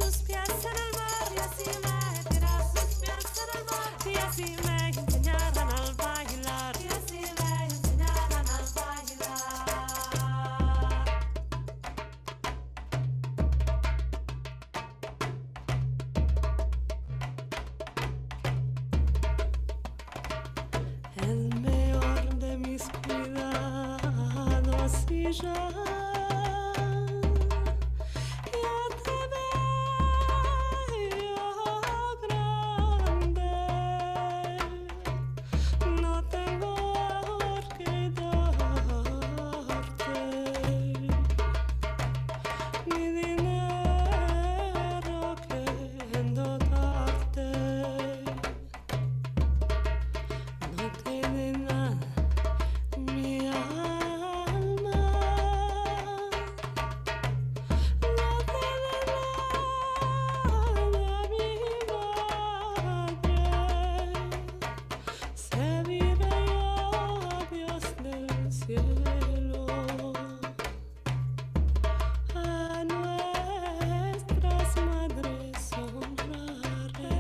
sus pies en el mar y así me tirar sus pies en el mar y así me enseñaran al bailar y así me enseñaran al bailar. El mayor de mis cuidados y ya te veo grande. No tengo por qué darte ni dinero que endotarte. No tiene nada mi alma, no tiene nada mi madre. Se vive yo, Dios del cielo, a nuestras madres honraré.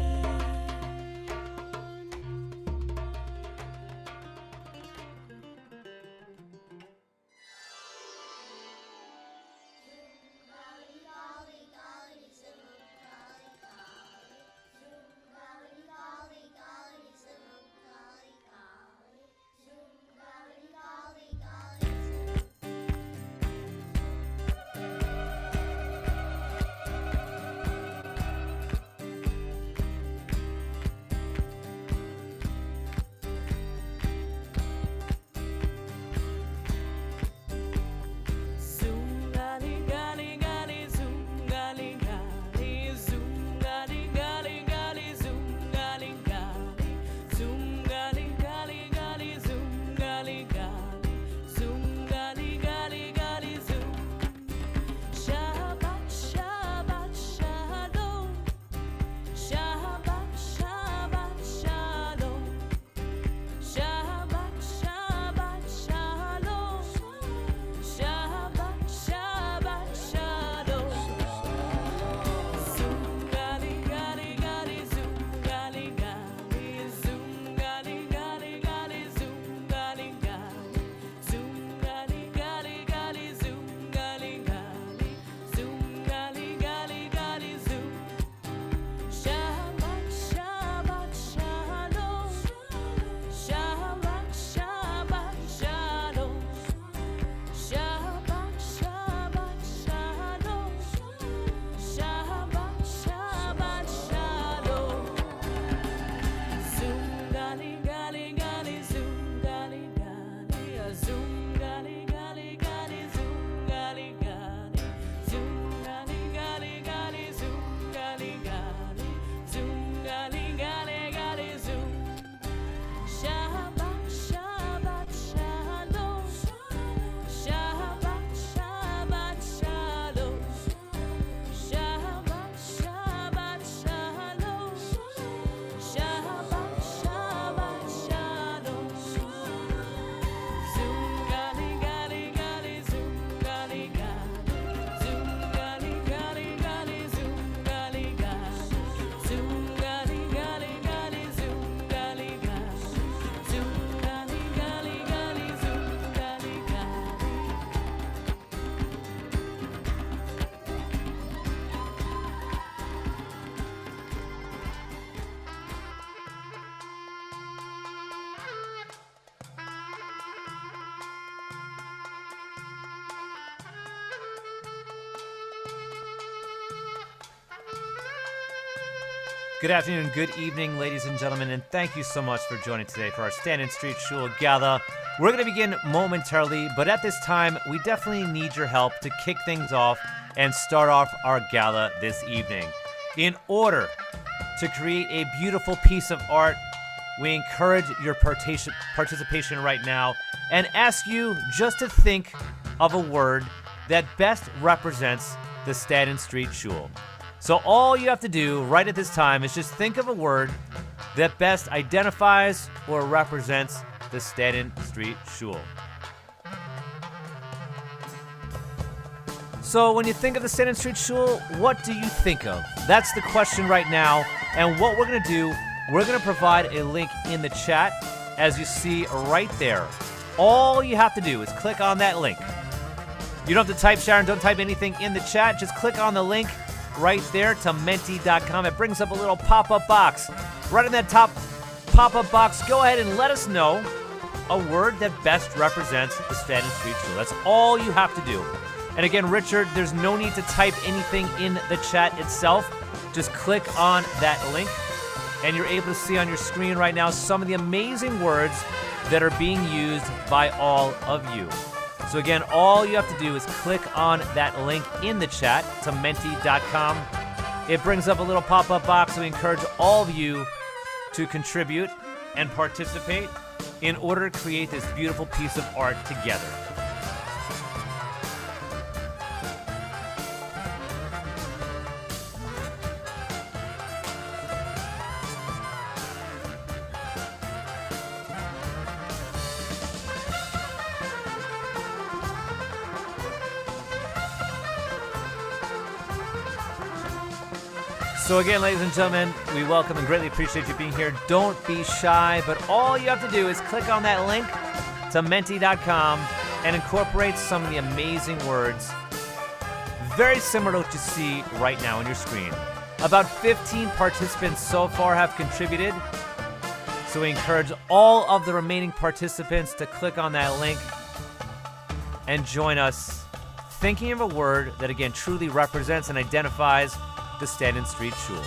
Zoom gali gali gali zoom gali gali zoom gali gali gali zoom gali gali zoom gali gali gali zoom gali gali zoom gali gali gali zoom. Shabbat shabbat shalom, shabbat shabbat shalom, shabbat shabbat shalom, shabbat shabbat shalom. Zoom gali gali gali zoom gali gali zoom gali gali gali zoom gali gali zoom gali gali gali zoom gali gali zoom gali gali gali zoom. Shabbat shabbat shalom, shabbat shabbat shalom, shabbat shabbat shalom, shabbat shabbat shalom. Zoom gali gali gali zoom gali gali zoom gali gali gali zoom gali gali zoom gali gali gali zoom gali gali zoom gali gali gali zoom. Shabbat shabbat shalom, shabbat shabbat shalom, shabbat shabbat shalom, shabbat shabbat shalom. Zoom gali gali gali zoom gali gali zoom gali gali gali zoom gali gali zoom gali gali gali zoom gali gali zoom gali gali gali zoom gali gali. Good afternoon, good evening, ladies and gentlemen, and thank you so much for joining today for our Stand-in Street Shul Gala. We're going to begin momentarily, but at this time, we definitely need your help to kick things off and start off our gala this evening. In order to create a beautiful piece of art, we encourage your participation right now and ask you just to think of a word that best represents the Stand-in Street Shul. So all you have to do right at this time is just think of a word that best identifies or represents the Stand-in Street Shul. So when you think of the Stanton Street Shul, what do you think of? That's the question right now. And what we're going to do, we're going to provide a link in the chat, as you see right there. All you have to do is click on that link. You don't have to type, Sharon, don't type anything in the chat. Just click on the link right there to menti.com. It brings up a little pop-up box. Right in that top pop-up box, go ahead and let us know a word that best represents the Stanton Street Shul. That's all you have to do. And again, Richard, there's no need to type anything in the chat itself. Just click on that link, and you're able to see on your screen right now some of the amazing words that are being used by all of you. So again, all you have to do is click on that link in the chat to menti.com. It brings up a little pop-up box, so we encourage all of you to contribute and participate in order to create this beautiful piece of art together. So again, ladies and gentlemen, we welcome and greatly appreciate you being here. Don't be shy, but all you have to do is click on that link to menti.com and incorporate some of the amazing words, very similar to what you see right now on your screen. About 15 participants so far have contributed, so we encourage all of the remaining participants to click on that link and join us thinking of a word that, again, truly represents and identifies the Stanton Street Shul.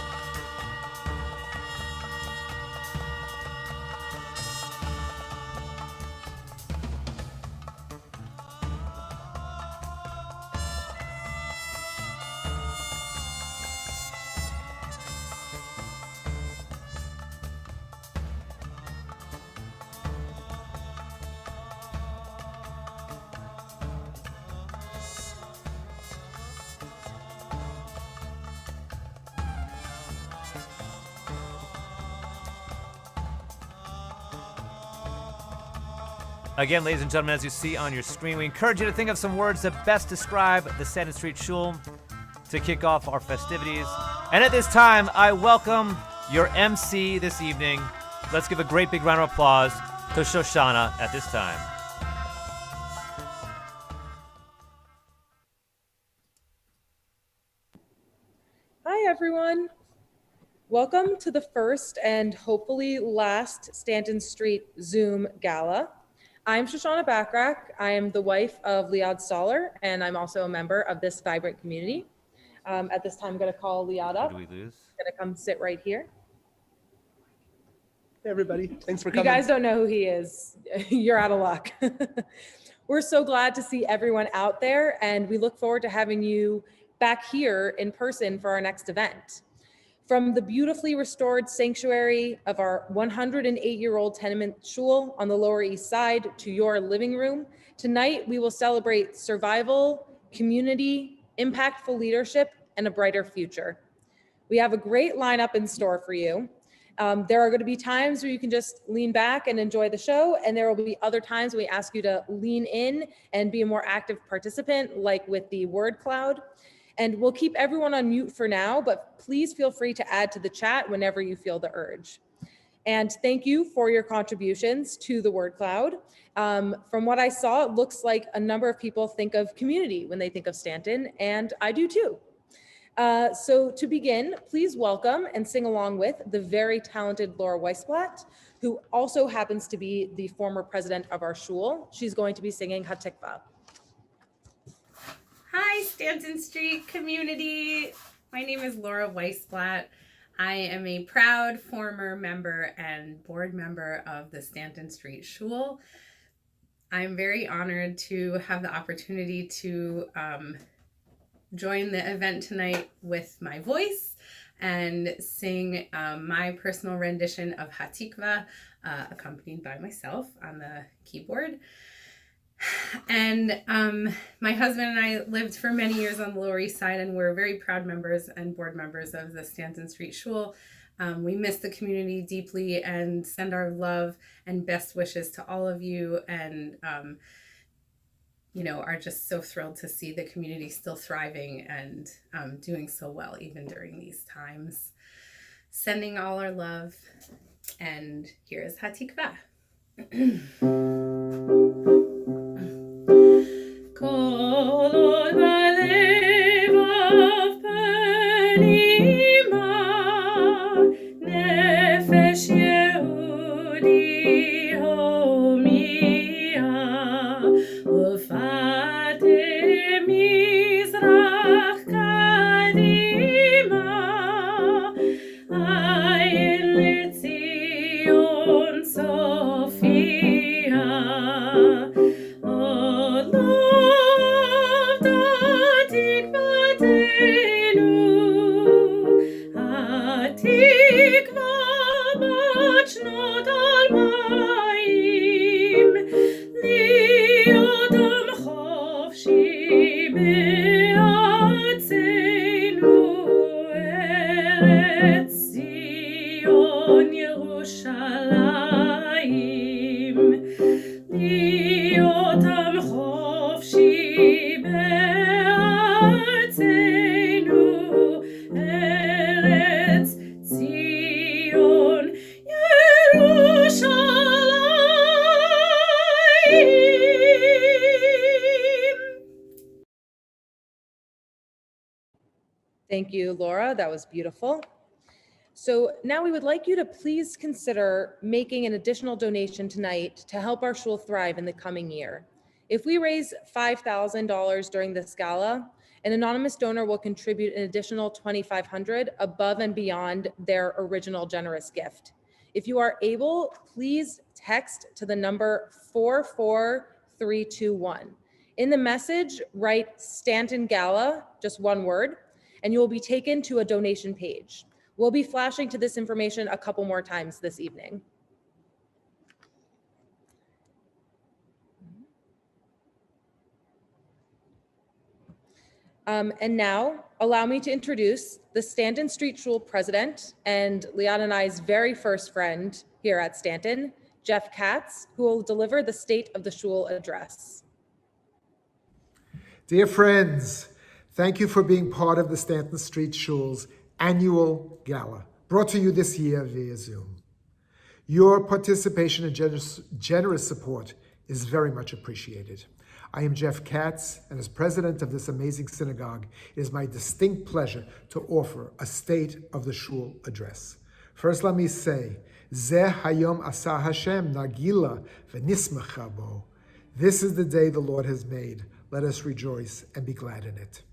Again, ladies and gentlemen, as you see on your screen, we encourage you to think of some words that best describe the Stanton Street Shul to kick off our festivities. And at this time, I welcome your MC this evening. Let's give a great big round of applause to Shoshana at this time. Hi, everyone. Welcome to the first and hopefully last Stanton Street Zoom Gala. I'm Shoshana Backrack. I am the wife of Liad Stoller, and I'm also a member of this vibrant community. At this time, I'm going to call Liad up. Who did we lose? Going to come sit right here. Hey, everybody. Thanks for If you coming. guys don't know who he is, you're out of luck. We're so glad to see everyone out there, and we look forward to having you back here in person for our next event. From the beautifully restored sanctuary of our 108-year-old tenement shul on the Lower East Side to your living room, tonight we will celebrate survival, community, impactful leadership, and a brighter future. We have a great lineup in store for you. There are going to be times where you can just lean back and enjoy the show, and there will be other times when we ask you to lean in and be a more active participant, like with the word cloud. And we'll keep everyone on mute for now, but please feel free to add to the chat whenever you feel the urge. And thank you for your contributions to the word cloud. From what I saw, it looks like a number of people think of community when they think of Stanton, and I do too. So to begin, please welcome and sing along with the very talented Laura Weisblatt, who also happens to be the former president of our shul. She's going to be singing Hatikva. Hi, Stanton Street community. My name is Laura Weisblatt. I am a proud former member and board member of the Stanton Street Shul. I'm very honored to have the opportunity to join the event tonight with my voice and sing my personal rendition of Hatikva, accompanied by myself on the keyboard. And my husband and I lived for many years on the Lower East Side, and we're very proud members and board members of the Stanton Street Shul. We miss the community deeply and send our love and best wishes to all of you. And are just so thrilled to see the community still thriving and doing so well even during these times. Sending all our love, and here is Hatikva. Thank you, Laura. That was beautiful. So now we would like you to please consider making an additional donation tonight to help our shul thrive in the coming year. If we raise $5,000 during this gala, an anonymous donor will contribute an additional $2,500 above and beyond their original generous gift. If you are able, please text to the number 44321. In the message, write Stanton Gala, just one word, and you will be taken to a donation page. We'll be flashing to this information a couple more times this evening. And now, allow me to introduce the Stanton Street Shul president and Liad and I's very first friend here at Stanton, Jeff Katz, who will deliver the State of the Shul address. Dear friends, thank you for being part of the Stanton Street Shul's annual gala, brought to you this year via Zoom. Your participation and generous support is very much appreciated. I am Jeff Katz, and as president of this amazing synagogue, it is my distinct pleasure to offer a State of the Shul address. First, let me say, Zeh Hayom Asa Hashem Nagila V'nismecha Bo. This is the day the Lord has made. Let us rejoice and be glad in it.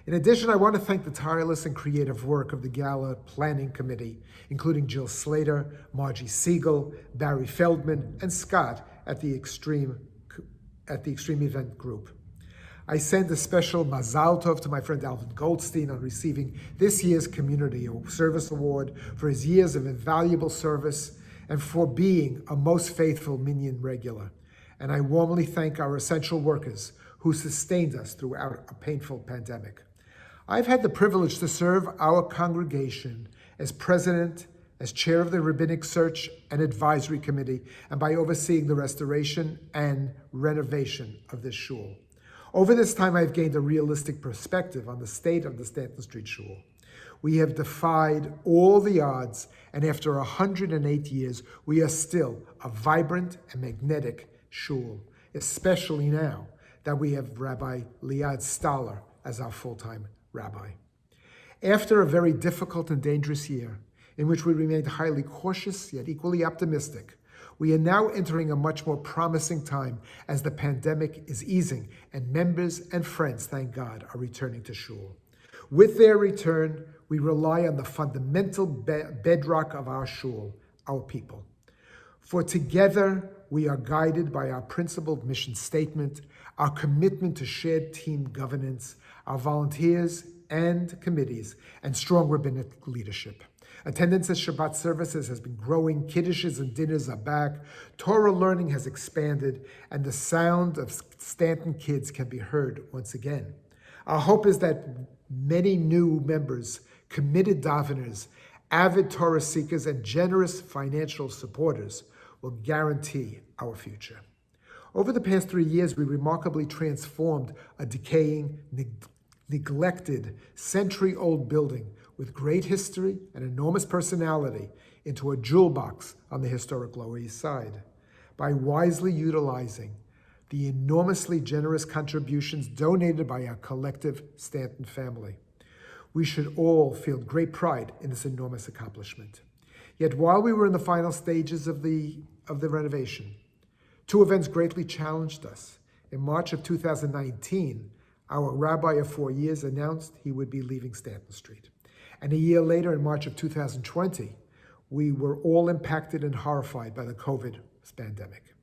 In addition, I want to thank the tireless and creative work of the Gala Planning Committee, including Jill Slater, Margie Siegel, Barry Feldman, and Scott at the Extreme Event Group. I send a special mazal tov to my friend Alvin Goldstein on receiving this year's Community Service Award for his years of invaluable service and for being a most faithful Minyan regular. And I warmly thank our essential workers who sustained us throughout a painful pandemic. I've had the privilege to serve our congregation as president, as chair of the Rabbinic Search and Advisory Committee, and by overseeing the restoration and renovation of this shul. Over this time, I've gained a realistic perspective on the state of the Stanton Street Shul. We have defied all the odds, and after 108 years, we are still a vibrant and magnetic shul, especially now that we have Rabbi Liad Stoller as our full-time rabbi. After a very difficult and dangerous year, in which we remained highly cautious yet equally optimistic, we are now entering a much more promising time as the pandemic is easing and members and friends, thank God, are returning to shul. With their return, we rely on the fundamental bedrock of our shul, our people. For together, we are guided by our principled mission statement, our commitment to shared team governance, our volunteers and committees, and strong rabbinic leadership. Attendance at Shabbat services has been growing, kiddushes and dinners are back, Torah learning has expanded, and the sound of Stanton kids can be heard once again. Our hope is that many new members, committed daveners, avid Torah seekers, and generous financial supporters will guarantee our future. Over the past 3 years, we remarkably transformed a decaying, neglected, century-old building with great history and enormous personality into a jewel box on the historic Lower East Side. By wisely utilizing the enormously generous contributions donated by our collective Stanton family, we should all feel great pride in this enormous accomplishment. Yet while we were in the final stages of the renovation, two events greatly challenged us. In March of 2019, our rabbi of 4 years announced he would be leaving Stanton Street. And a year later, in March of 2020, we were all impacted and horrified by the COVID pandemic.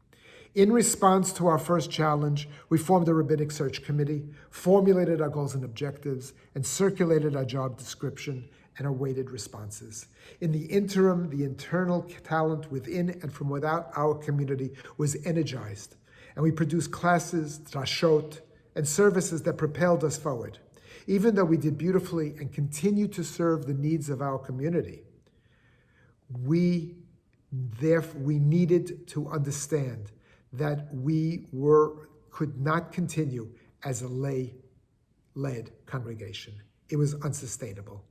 In response to our first challenge, we formed a rabbinic search committee, formulated our goals and objectives, and circulated our job description and awaited responses. In the interim, the internal talent within and from without our community was energized, and we produced classes, drashot, and services that propelled us forward. Even though we did beautifully and continued to serve the needs of our community, we needed to understand that we could not continue as a lay-led congregation. It was unsustainable.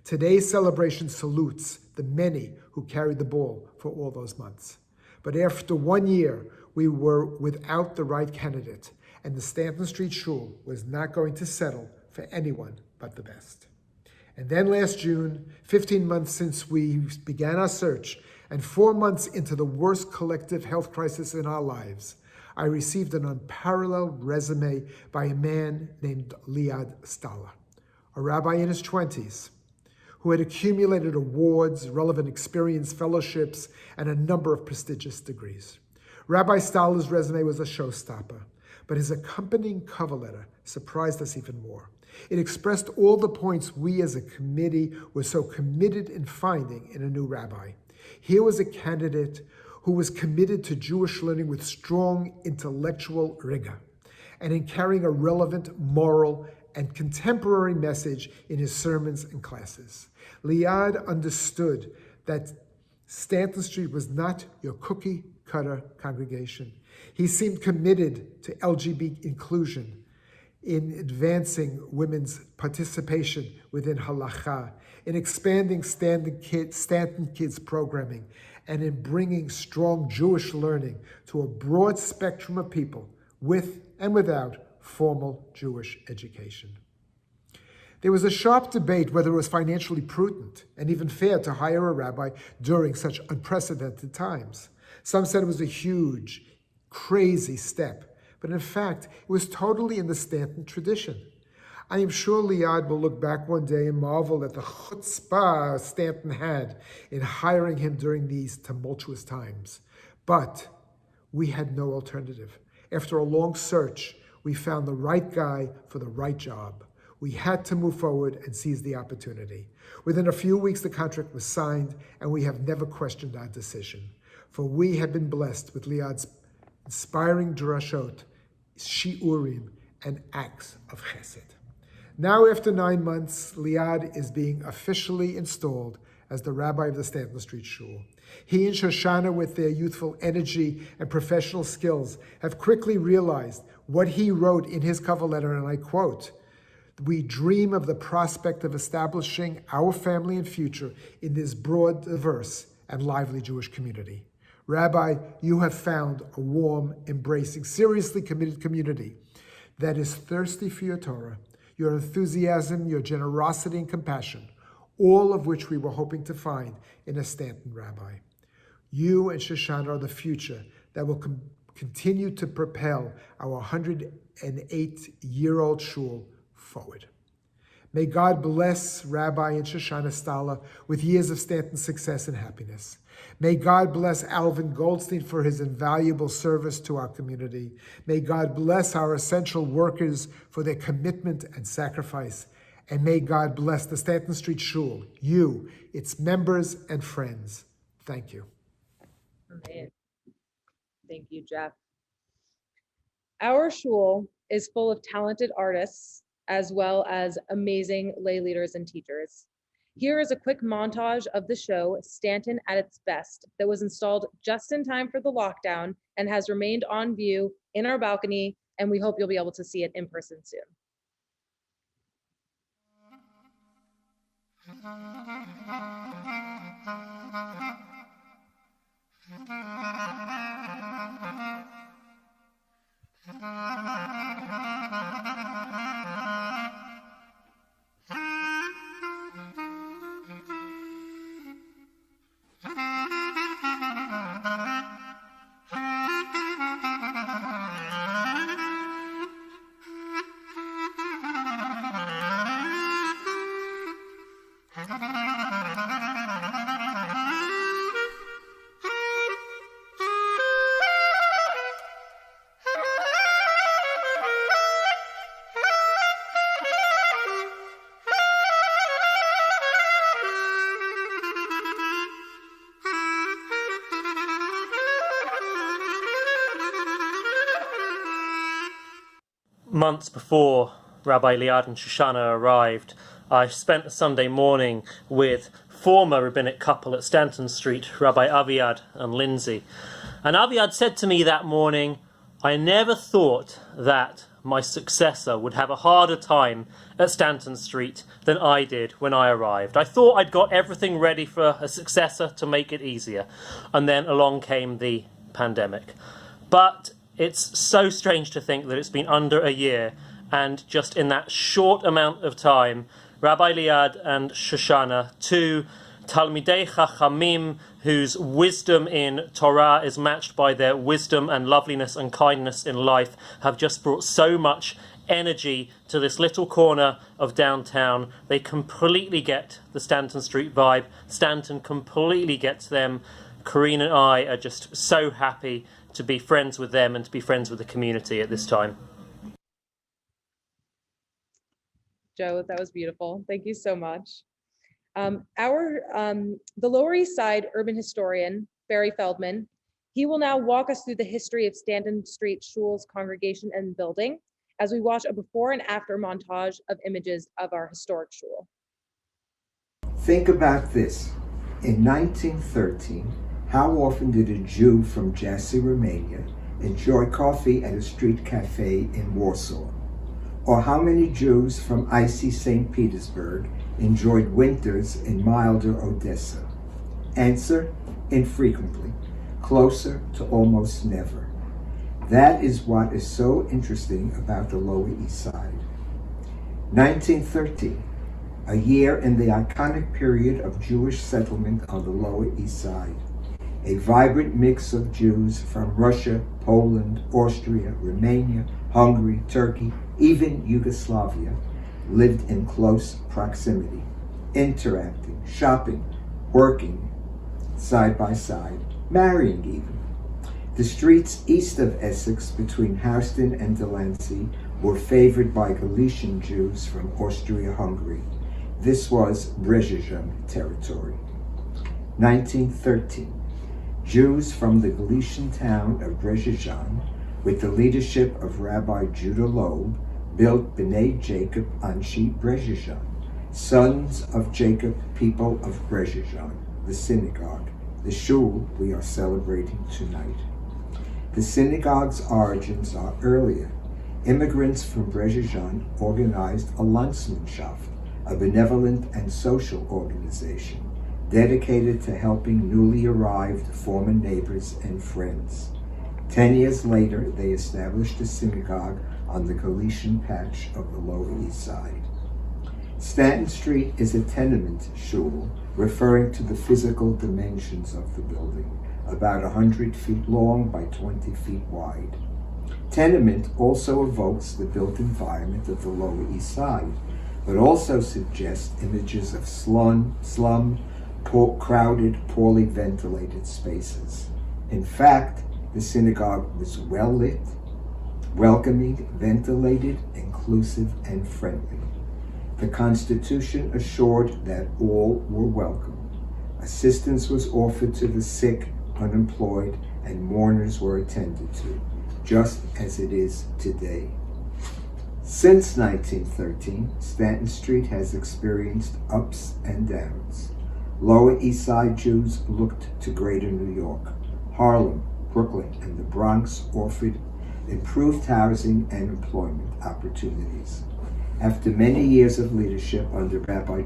Today's celebration salutes the many who carried the ball for all those months. But after 1 year, we were without the right candidate, and the Stanton Street Shul was not going to settle for anyone but the best. And then last June, 15 months since we began our search, and 4 months into the worst collective health crisis in our lives, I received an unparalleled resume by a man named Liad Stala, a rabbi in his 20s, who had accumulated awards, relevant experience, fellowships, and a number of prestigious degrees. Rabbi Stala's resume was a showstopper, but his accompanying cover letter surprised us even more. It expressed all the points we as a committee were so committed in finding in a new rabbi. Here was a candidate who was committed to Jewish learning with strong intellectual rigor and in carrying a relevant, moral, and contemporary message in his sermons and classes. Liad understood that Stanton Street was not your cookie-cutter congregation. He seemed committed to LGBT inclusion, in advancing women's participation within halacha, in expanding Stanton Kids programming, and in bringing strong Jewish learning to a broad spectrum of people with and without formal Jewish education. There was a sharp debate whether it was financially prudent and even fair to hire a rabbi during such unprecedented times. Some said it was a huge, crazy step, but in fact, it was totally in the Stanton tradition. I am sure Liad will look back one day and marvel at the chutzpah Stanton had in hiring him during these tumultuous times. But we had no alternative. After a long search, we found the right guy for the right job. We had to move forward and seize the opportunity. Within a few weeks, the contract was signed, and we have never questioned our decision. For we have been blessed with Liad's inspiring drashot, shiurim, and acts of chesed. Now, after 9 months, Liad is being officially installed as the rabbi of the Stanton Street Shul. He and Shoshana, with their youthful energy and professional skills, have quickly realized what he wrote in his cover letter, and I quote, "We dream of the prospect of establishing our family and future in this broad, diverse, and lively Jewish community. Rabbi, you have found a warm, embracing, seriously committed community that is thirsty for your Torah, your enthusiasm, your generosity and compassion, all of which we were hoping to find in a Stanton rabbi. You and Shoshana are the future that will continue to propel our 108-year-old shul forward. May God bless Rabbi and Shoshana Stala with years of Stanton success and happiness. May God bless Alvin Goldstein for his invaluable service to our community. May God bless our essential workers for their commitment and sacrifice. And may God bless the Stanton Street Shul, you, its members and friends. Thank you. Amen. Thank you, Jeff. Our shul is full of talented artists as well as amazing lay leaders and teachers. Here is a quick montage of the show, Stanton at its Best, that was installed just in time for the lockdown and has remained on view in our balcony, and we hope you'll be able to see it in person soon. Months before Rabbi Liad and Shoshana arrived, I spent a Sunday morning with former rabbinic couple at Stanton Street, Rabbi Aviad and Lindsay. And Aviad said to me that morning, I never thought that my successor would have a harder time at Stanton Street than I did when I arrived. I thought I'd got everything ready for a successor to make it easier. And then along came the pandemic. But it's so strange to think that it's been under a year, and just in that short amount of time, Rabbi Liad and Shoshana, two Talmidei Chachamim whose wisdom in Torah is matched by their wisdom and loveliness and kindness in life, have just brought so much energy to this little corner of downtown. They completely get the Stanton Street vibe. Stanton completely gets them. Corinne and I are just so happy to be friends with them and to be friends with the community at this time. Joe, that was beautiful. Thank you so much. The Lower East Side urban historian, Barry Feldman, he will now walk us through the history of Stanton Street Shul's congregation and building as we watch a before and after montage of images of our historic shul. Think about this. In 1913, how often did a Jew from Jassy, Romania enjoy coffee at a street cafe in Warsaw? Or how many Jews from icy St. Petersburg enjoyed winters in milder Odessa? Answer, infrequently, closer to almost never. That is what is so interesting about the Lower East Side. 1913, a year in the iconic period of Jewish settlement on the Lower East Side. A vibrant mix of Jews from Russia, Poland, Austria, Romania, Hungary, Turkey, even Yugoslavia, lived in close proximity, interacting, shopping, working side by side, marrying even. The streets east of Essex between Houston and Delancey were favored by Galician Jews from Austria-Hungary. This was Brzezian territory. 1913. Jews from the Galician town of Brzezian, with the leadership of Rabbi Judah Loeb, built B'nai Jacob Anshi Brzezian, sons of Jacob, people of Brzezian, the synagogue, the shul we are celebrating tonight. The synagogue's origins are earlier. Immigrants from Brzezian organized a Landsmannschaft, a benevolent and social organization dedicated to helping newly arrived former neighbors and friends. 10 years later, they established a synagogue on the Galician patch of the Lower East Side. Stanton Street is a tenement shul, referring to the physical dimensions of the building, about 100 feet long by 20 feet wide. Tenement also evokes the built environment of the Lower East Side, but also suggests images of slum, crowded, poorly ventilated spaces. In fact, the synagogue was well lit, welcoming, ventilated, inclusive, and friendly. The Constitution assured that all were welcome. Assistance was offered to the sick, unemployed, and mourners were attended to, just as it is today. Since 1913, Stanton Street has experienced ups and downs. Lower East Side Jews looked to Greater New York. Harlem, Brooklyn, and the Bronx offered improved housing and employment opportunities. After many years of leadership under Rabbi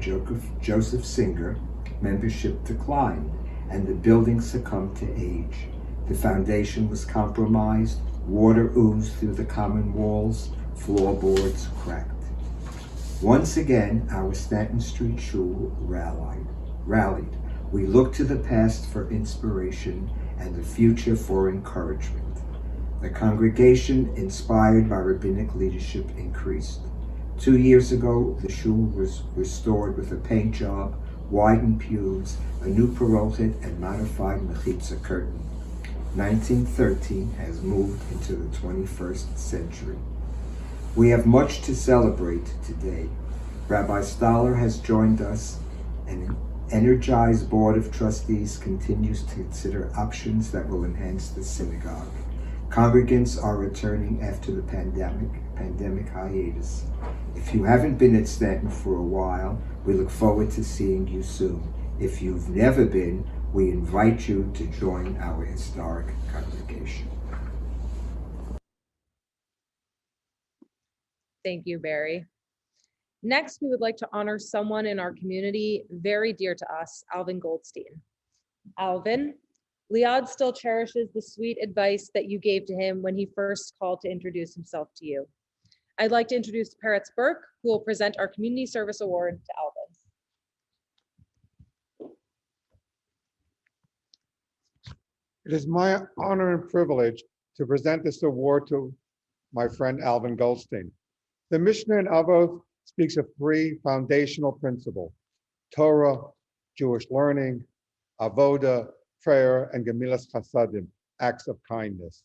Joseph Singer, membership declined and the building succumbed to age. The foundation was compromised, water oozed through the common walls, floorboards cracked. Once again, our Stanton Street Shul rallied. We looked to the past for inspiration and the future for encouragement. The congregation, inspired by rabbinic leadership, increased. 2 years ago, the shul was restored with a paint job, widened pews, a new parochet, and modified mechitza curtain. 1913 has moved into the 21st century. We have much to celebrate today. Rabbi Stoller has joined us, and an energized board of trustees continues to consider options that will enhance the synagogue. Congregants are returning after the pandemic hiatus. If you haven't been at Stanton for a while, we look forward to seeing you soon. If you've never been, we invite you to join our historic congregation. Thank you, Barry. Next, we would like to honor someone in our community very dear to us, Alvin Goldstein. Alvin, Liad still cherishes the sweet advice that you gave to him when he first called to introduce himself to you. I'd like to introduce Peretz Burke, who will present our Community Service Award to Alvin. It is my honor and privilege to present this award to my friend Alvin Goldstein. The Mishnah in Avot speaks of 3 foundational principles: Torah, Jewish learning, avoda, prayer, and gemilas chasadim, acts of kindness.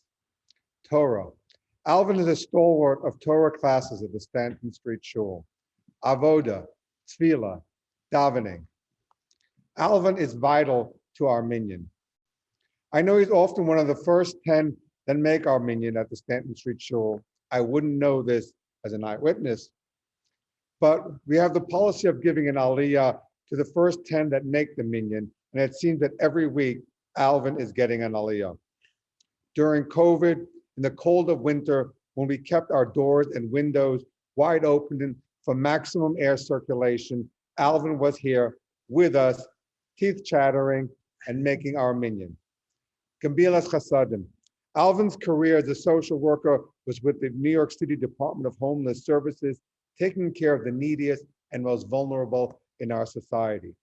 Torah. Alvin is a stalwart of Torah classes at the Stanton Street Shul. Avoda, tefillah, davening. Alvin is vital to our minyan. I know he's often one of the first 10 that make our minyan at the Stanton Street Shul. I wouldn't know this as an eyewitness, but we have the policy of giving an aliyah to the first 10 that make the minyan, and it seems that every week Alvin is getting an aliyah. During COVID, in the cold of winter, when we kept our doors and windows wide open for maximum air circulation, Alvin was here with us, teeth chattering and making our minyan. Gemilas chasadim. Alvin's career as a social worker was with the New York City Department of Homeless Services, taking care of the neediest and most vulnerable in our society.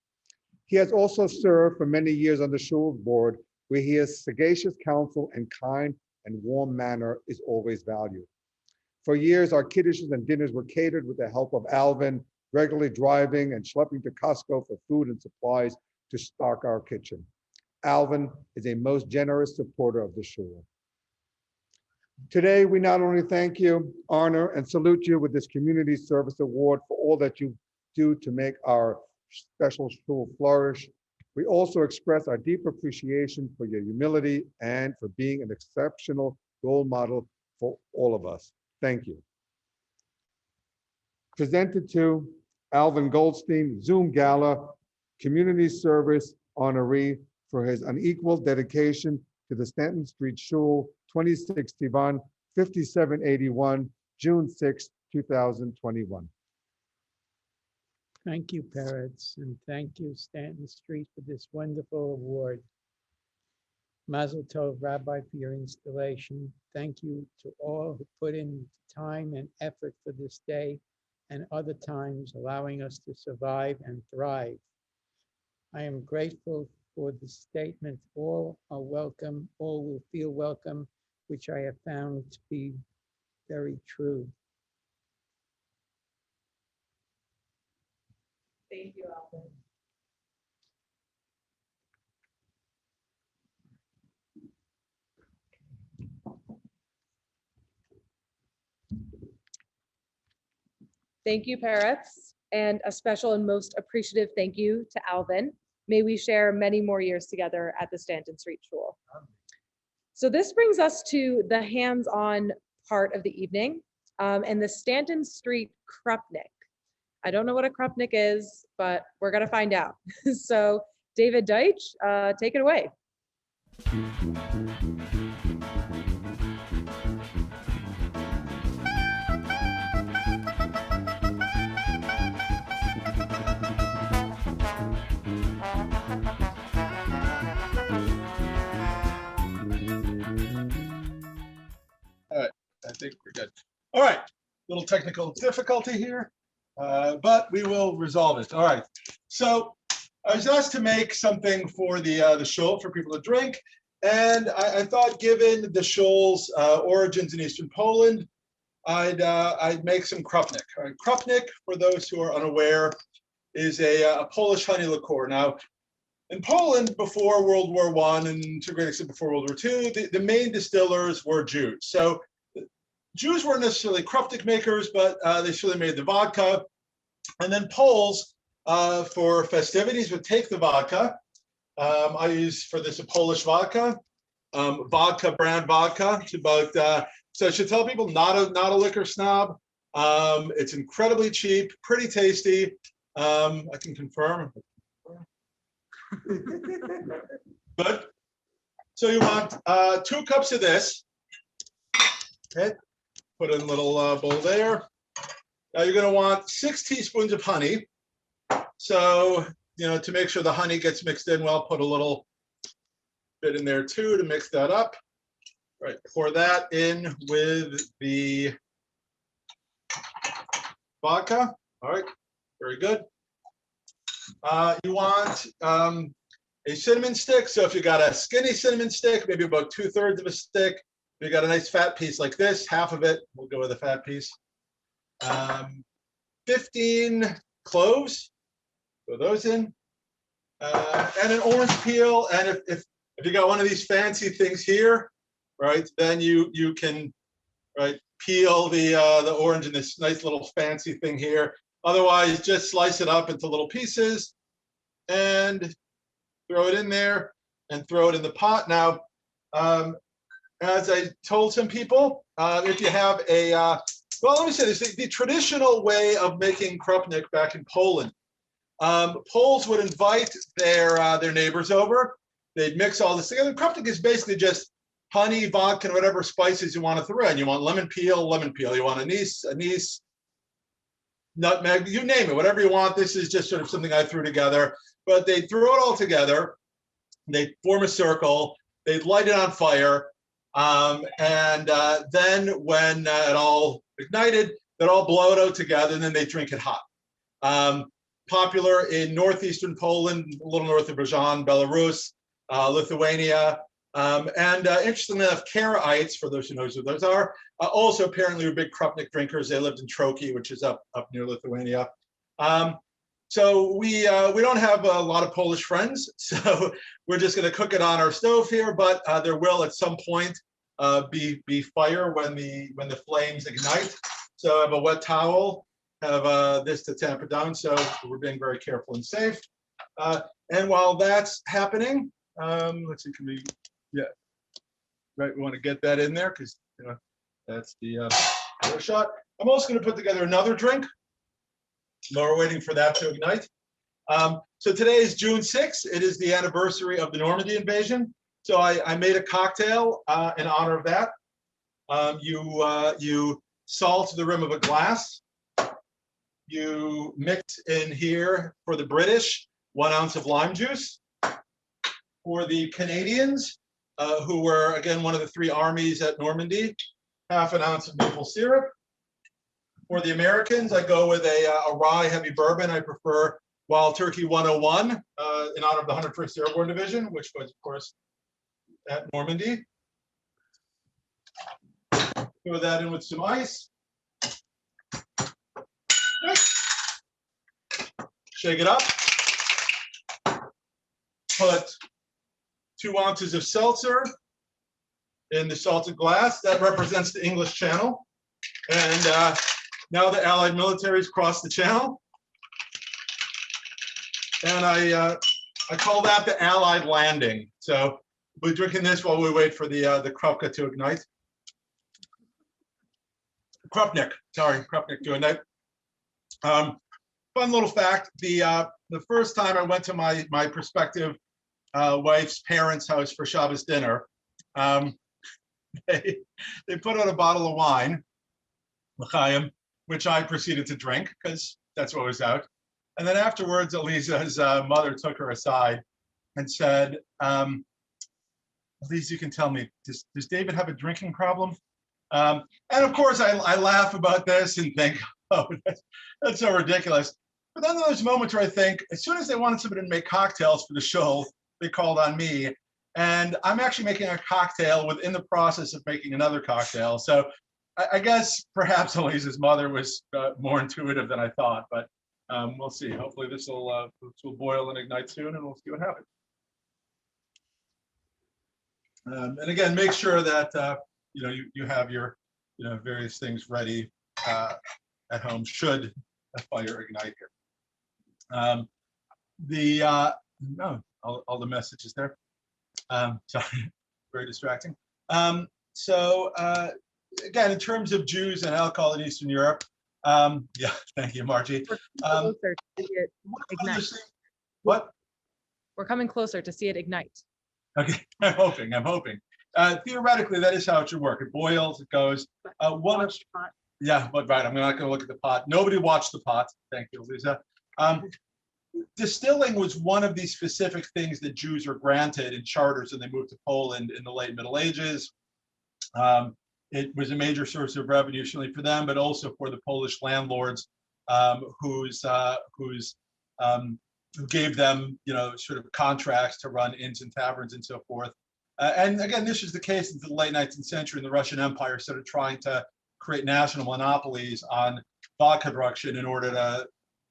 He has also served for many years on the Shul's board, where his sagacious counsel and kind and warm manner is always valued. For years, our kiddushes and dinners were catered with the help of Alvin, regularly driving and schlepping to Costco for food and supplies to stock our kitchen. Alvin is a most generous supporter of the shul. Today, we not only thank you, honor, and salute you with this Community Service Award for all that you do to make our special shul flourish, we also express our deep appreciation for your humility and for being an exceptional role model for all of us. Thank you. Presented to Alvin Goldstein, Zoom Gala, Community Service honoree for his unequaled dedication to the Stanton Street Shul, 26 Tivan, 5781, June 6, 2021. Thank you, Peretz, and thank you, Stanton Street, for this wonderful award. Mazel Tov, Rabbi, for your installation. Thank you to all who put in time and effort for this day and other times, allowing us to survive and thrive. I am grateful for the statement, all are welcome, all will feel welcome, which I have found to be very true. Thank you, Alvin. Thank you, Peretz, and a special and most appreciative thank you to Alvin. May we share many more years together at the Stanton Street Shul. So this brings us to the hands-on part of the evening. and the Stanton Street Krupnik. I don't know what a Krupnik is, but we're gonna find out. So David Deitch, take it away. I think we're good. All right, little technical difficulty here, but we will resolve it. All right, so I was asked to make something for the shul for people to drink, and I thought, given the shul's origins in Eastern Poland, I'd make some krupnik. All right, krupnik, for those who are unaware, is a Polish honey liqueur. Now, in Poland before World War I and to a great extent before World War II, the main distillers were Jews. So Jews weren't necessarily krupnik makers, but they surely made the vodka. And then Poles, for festivities, would take the vodka. I use for this a Polish vodka, brand vodka. It's about, so I should tell people, not a liquor snob. It's incredibly cheap, pretty tasty. I can confirm. Good. So you want 2 cups of this. Okay. Put in a little bowl there. Now you're going to want 6 teaspoons of honey. So, to make sure the honey gets mixed in well, put a little bit in there too to mix that up. All right, pour that in with the vodka. All right, very good. You want a cinnamon stick. So if you got a skinny cinnamon stick, maybe about 2/3 of a stick. If you got a nice fat piece like this, half of it, we'll go with a fat piece. 15 cloves, throw those in. And an orange peel. And if you got one of these fancy things here, right, then you can, right, peel the orange in this nice little fancy thing here. Otherwise, just slice it up into little pieces and throw it in there and throw it in the pot. Now, as I told some people, if you have a, well, let me say this, the traditional way of making krupnik back in Poland, Poles would invite their neighbors over. They'd mix all this together. Krupnik is basically just honey, vodka, and whatever spices you want to throw in. You want lemon peel. You want anise, nutmeg, you name it, whatever you want. This is just sort of something I threw together. But they throw it all together. They form a circle. They'd light it on fire. And then when it all ignited, they'd all blow it out together, and then they drink it hot. Popular in northeastern Poland, a little north of Brzezian, Belarus, Lithuania, and interestingly enough, Karaites, for those who know who those are, also apparently were big krupnik drinkers. They lived in Troki, which is up near Lithuania. So we don't have a lot of Polish friends, so we're just going to cook it on our stove here. But there will at some point be fire when the flames ignite. So I have a wet towel, have this to tamp it down. So we're being very careful and safe. And while that's happening, let's see, right, we want to get that in there because that's the shot. I'm also going to put together another drink. While we're waiting for that to ignite. So today is June 6th. It is the anniversary of the Normandy invasion. So I made a cocktail in honor of that. You salt the rim of a glass. You mix in here for the British 1 ounce of lime juice. For the Canadians, who were again one of the 3 armies at Normandy, 1/2 ounce of maple syrup. For the Americans, I go with a rye heavy bourbon. I prefer Wild Turkey 101 in honor of the 101st Airborne Division, which was, of course, at Normandy. Throw that in with some ice. Shake it up. Put 2 ounces of seltzer in the salted glass. That represents the English Channel. And now the Allied militaries crossed the Channel. And I call that the Allied landing. So we're drinking this while we wait for the krupka to ignite. Krupnik, sorry, Krupnik doing that. Fun little fact, the first time I went to my prospective wife's parents' house for Shabbos dinner, they put out a bottle of wine, l'chaim, which I proceeded to drink because that's what was out. And then afterwards, Eliza's mother took her aside and said, Eliza, you can tell me, does David have a drinking problem? And of course, I laugh about this and think, oh, that's so ridiculous. But then there's moments where I think, as soon as they wanted somebody to make cocktails for the show, they called on me. And I'm actually making a cocktail within the process of making another cocktail. So I guess perhaps Eliza's mother was more intuitive than I thought, but we'll see. Hopefully this will boil and ignite soon, and we'll see what happens. And again, make sure that you have your various things ready at home should a fire ignite here. All the messages there. Sorry, very distracting. So again, in terms of Jews and alcohol in Eastern Europe, yeah, thank you, Margie. Closer to see it ignite. What? We're coming closer to see it ignite. Okay, I'm hoping. Theoretically, that is how it should work. It boils, it goes. Yeah, but right, I'm not going to look at the pot. Nobody watched the pot. Thank you, Lisa. Distilling was one of these specific things that Jews were granted in charters when they moved to Poland in the late Middle Ages. It was a major source of revenue, certainly for them, but also for the Polish landlords who gave them, sort of contracts to run inns and taverns and so forth. And again, this was the case into the late 19th century, and the Russian Empire started trying to create national monopolies on vodka production in order to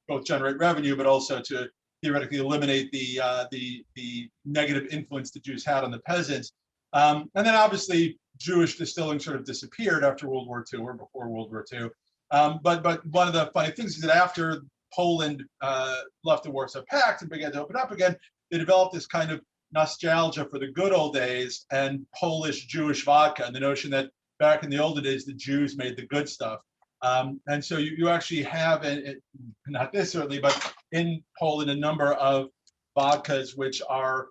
both generate revenue, but also to theoretically eliminate the negative influence the Jews had on the peasants. And then obviously Jewish distilling sort of disappeared after World War II or before World War II. But one of the funny things is that after Poland left the Warsaw Pact and began to open up again, they developed this kind of nostalgia for the good old days and Polish Jewish vodka, and the notion that back in the olden days, the Jews made the good stuff. And so you actually have, not this certainly, but in Poland, a number of vodkas which are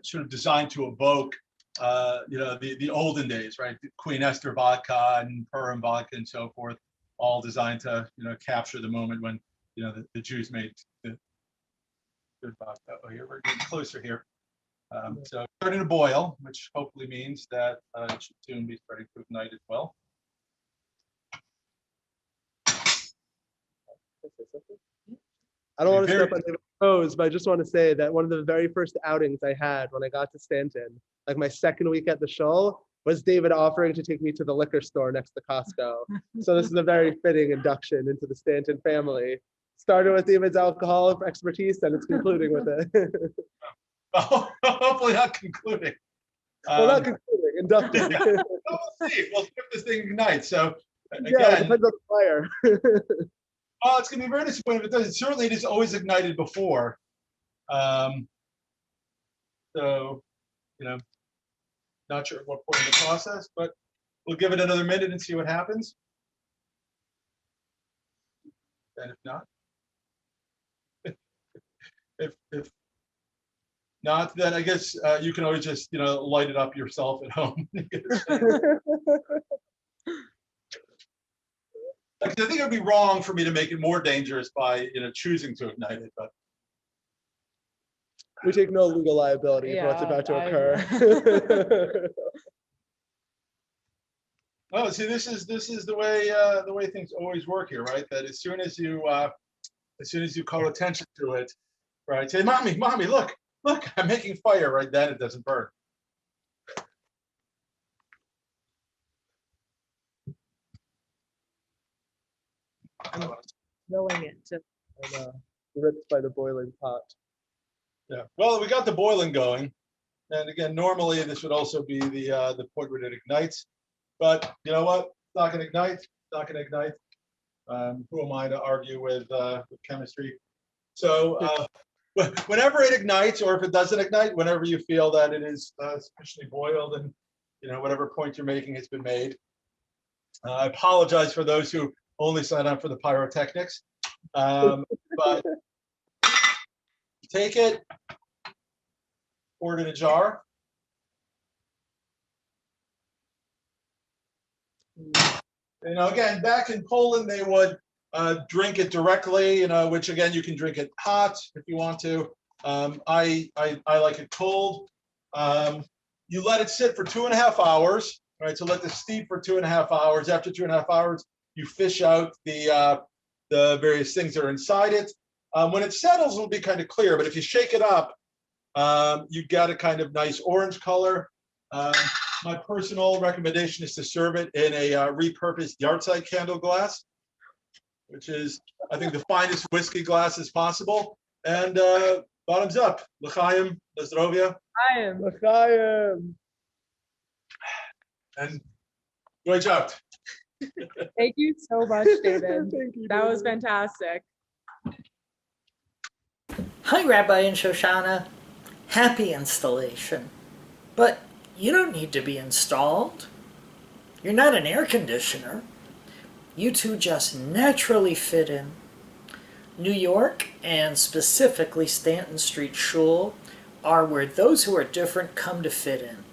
sort of designed to evoke, the olden days, right? The Queen Esther vodka and Purim vodka and so forth, all designed to, capture the moment when, the Jews made the good vodka. Oh, here we're getting closer here. So starting to boil, which hopefully means that it should soon be starting to ignite as well. I don't want to step on David's toes, but I just want to say that one of the very first outings I had when I got to Stanton, like my second week at the show, was David offering to take me to the liquor store next to Costco. So this is a very fitting induction into the Stanton family. Started with David's alcohol expertise, and it's concluding with it. Oh, hopefully not concluding. Well, not concluding, inducting. We'll see. We'll see if this thing ignites. So again, yeah, it depends on the fire. Well, it's going to be very disappointing if it does. Certainly, it is always ignited before. So, not sure at what point in the process, but we'll give it another minute and see what happens. And if not, if not, then I guess you can always just light it up yourself at home. I think it would be wrong for me to make it more dangerous by choosing to ignite it, but we take no legal liability for what's about to occur. Oh, see, this is the way things always work here, right? That as soon as you call attention to it, right? Say, mommy, look, I'm making fire. Right then, it doesn't burn. I'm knowing it. Ripped by the boiling pot. Yeah. Well, we got the boiling going, and again, normally this would also be the point where it ignites. But you know what? It's not going to ignite. It's not going to ignite. Who am I to argue with chemistry? So whenever it ignites, or if it doesn't ignite, whenever you feel that it is sufficiently boiled, and whatever point you're making has been made, I apologize for those who only sign up for the pyrotechnics. But take it, pour it in a jar. You know, again, back in Poland, they would drink it directly, you know, which again, you can drink it hot if you want to. I like it cold. You let it sit for 2.5 hours, right? So let this steep for 2.5 hours. After 2.5 hours, you fish out the various things that are inside it. When it settles, it'll be kind of clear, but if you shake it up, you get a kind of nice orange color. My personal recommendation is to serve it in a repurposed yahrzeit candle glass, which is, I think, the finest whiskey glasses possible. And bottoms up. L'chaim, Zdrovia. L'chaim. And great job. Thank you so much, David. Thank you, That was David. fantastic. Hi, Rabbi and Shoshana. Happy installation. But you don't need to be installed. You're not an air conditioner. You two just naturally fit in. New York, and specifically Stanton Street Shul, are where those who are different come to fit in.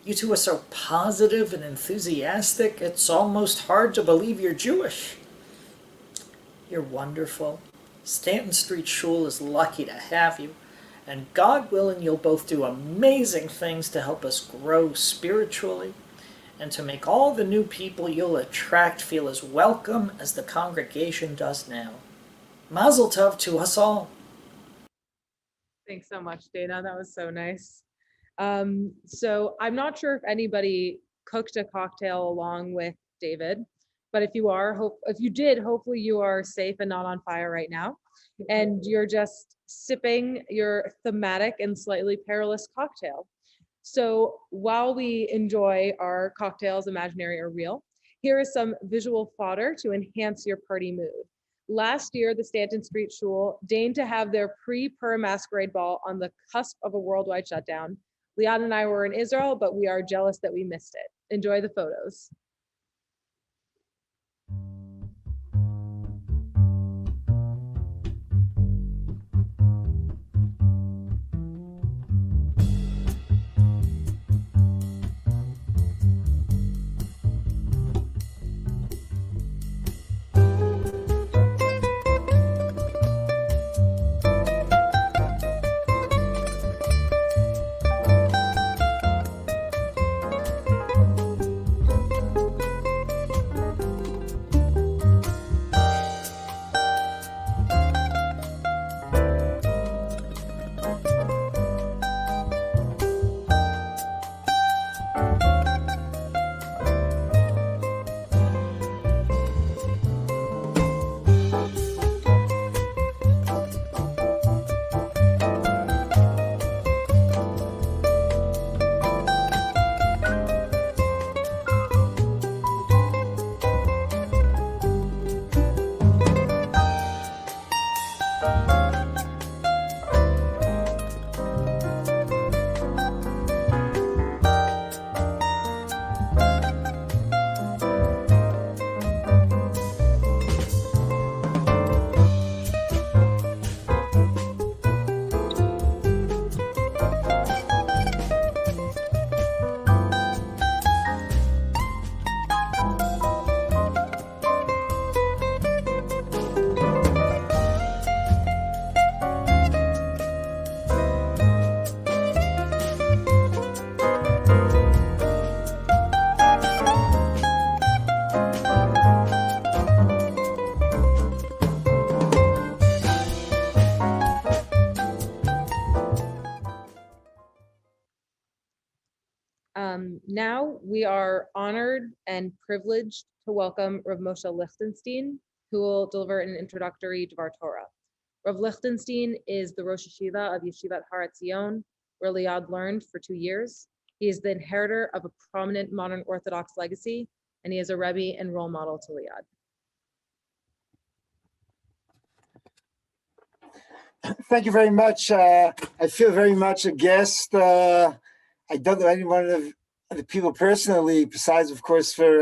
You two are so positive and enthusiastic, it's almost hard to believe you're Jewish. You're wonderful. Stanton Street Shul is lucky to have you, and God willing, you'll both do amazing things to help us grow spiritually and to make all the new people you'll attract feel as welcome as the congregation does now. Mazel tov to us all. Thanks so much, Dana. That was so nice. So I'm not sure if anybody cooked a cocktail along with David, but if you are, if you did, hopefully you are safe and not on fire right now. And you're just sipping your thematic and slightly perilous cocktail. So while we enjoy our cocktails, imaginary or real, here is some visual fodder to enhance your party mood. Last year, the Stanton Street Shul deigned to have their pre-Purim masquerade ball on the cusp of a worldwide shutdown. Liad and I were in Israel, but we are jealous that we missed it. Enjoy the photos. Now we are honored and privileged to welcome Rav Moshe Lichtenstein, who will deliver an introductory Dvar Torah. Rav Lichtenstein is the Rosh Yeshiva of Yeshivat Har Etzion, where Liad learned for 2 years. He is the inheritor of a prominent modern Orthodox legacy, and he is a Rebbe and role model to Liad. Thank you very much. I feel very much a guest. I don't know anyone of the people personally, besides, of course, for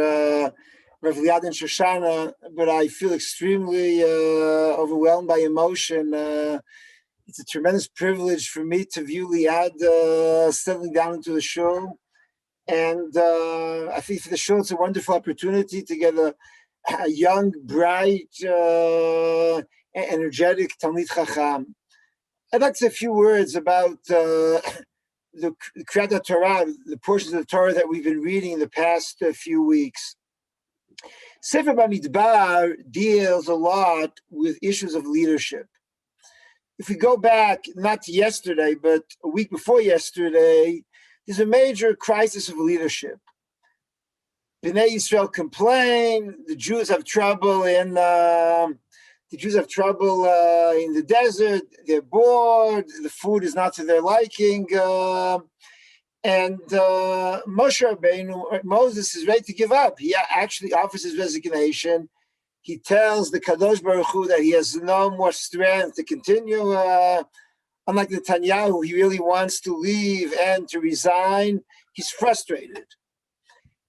Rav Liad and Shoshana, but I feel extremely overwhelmed by emotion. It's a tremendous privilege for me to view Liad settling down into the shul. And I think for the shul, it's a wonderful opportunity to get a young, bright, energetic Talmid Chacham. I'd like to say a few words about the Kriyat Torah, the portions of the Torah that we've been reading in the past few weeks. Sefer Bamidbar deals a lot with issues of leadership. If we go back, not to yesterday, but a week before yesterday, there's a major crisis of leadership. Bnei Yisrael complain, the Jews have trouble in the desert, they're bored, the food is not to their liking, and Moshe Rabbeinu, Moses is ready to give up. He actually offers his resignation. He tells the Kadosh Baruch Hu that he has no more strength to continue. Unlike Netanyahu, he really wants to leave and to resign. He's frustrated.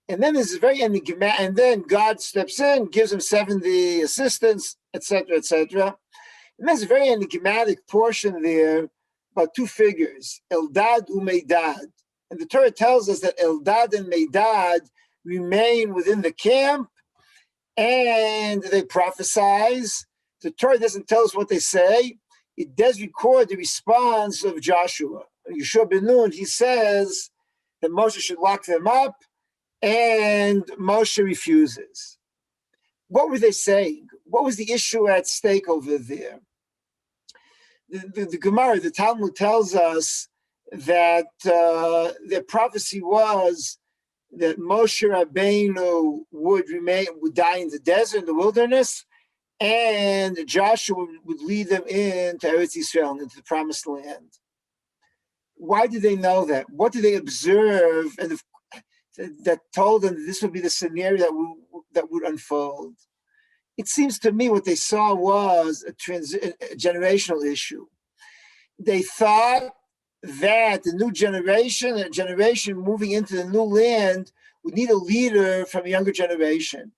And then there's a very enigmatic, and then God steps in, gives him 70 assistants, etc., etc. And there's a very enigmatic portion there about two figures, Eldad Umeidad. And the Torah tells us that Eldad and Meidad remain within the camp and they prophesize. The Torah doesn't tell us what they say. It does record the response of Joshua. Yeshua ben Nun, he says that Moshe should lock them up, and Moshe refuses. What were they saying? What was the issue at stake over there? The Gemara, the Talmud tells us that the prophecy was that Moshe Rabbeinu would die in the desert, in the wilderness, and Joshua would lead them into Eretz Yisrael, into the Promised Land. Why did they know that? What did they observe and that told them that this would be the scenario that would unfold? It seems to me what they saw was a generational issue. They thought that the new generation, a generation moving into the new land, would need a leader from a younger generation.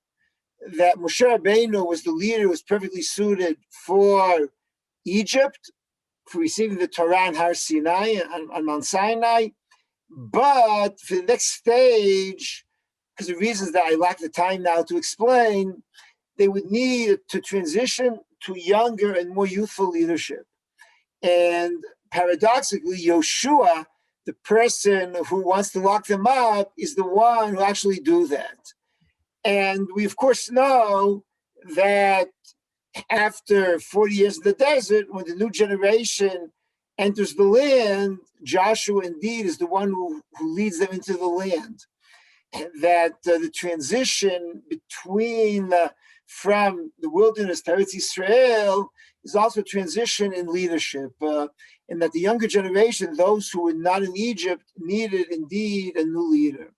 That Moshe Rabbeinu was the leader who was perfectly suited for Egypt, for receiving the Torah on Har Sinai, on Mount Sinai. But for the next stage, because of reasons that I lack the time now to explain, they would need to transition to younger and more youthful leadership. And paradoxically, Yoshua, the person who wants to lock them up, is the one who actually do that. And we, of course, know that after 40 years in the desert, when the new generation enters the land, Joshua indeed is the one who leads them into the land. And that the transition between from the wilderness to Eretz Yisrael is also a transition in leadership. And that the younger generation, those who were not in Egypt, needed indeed a new leader.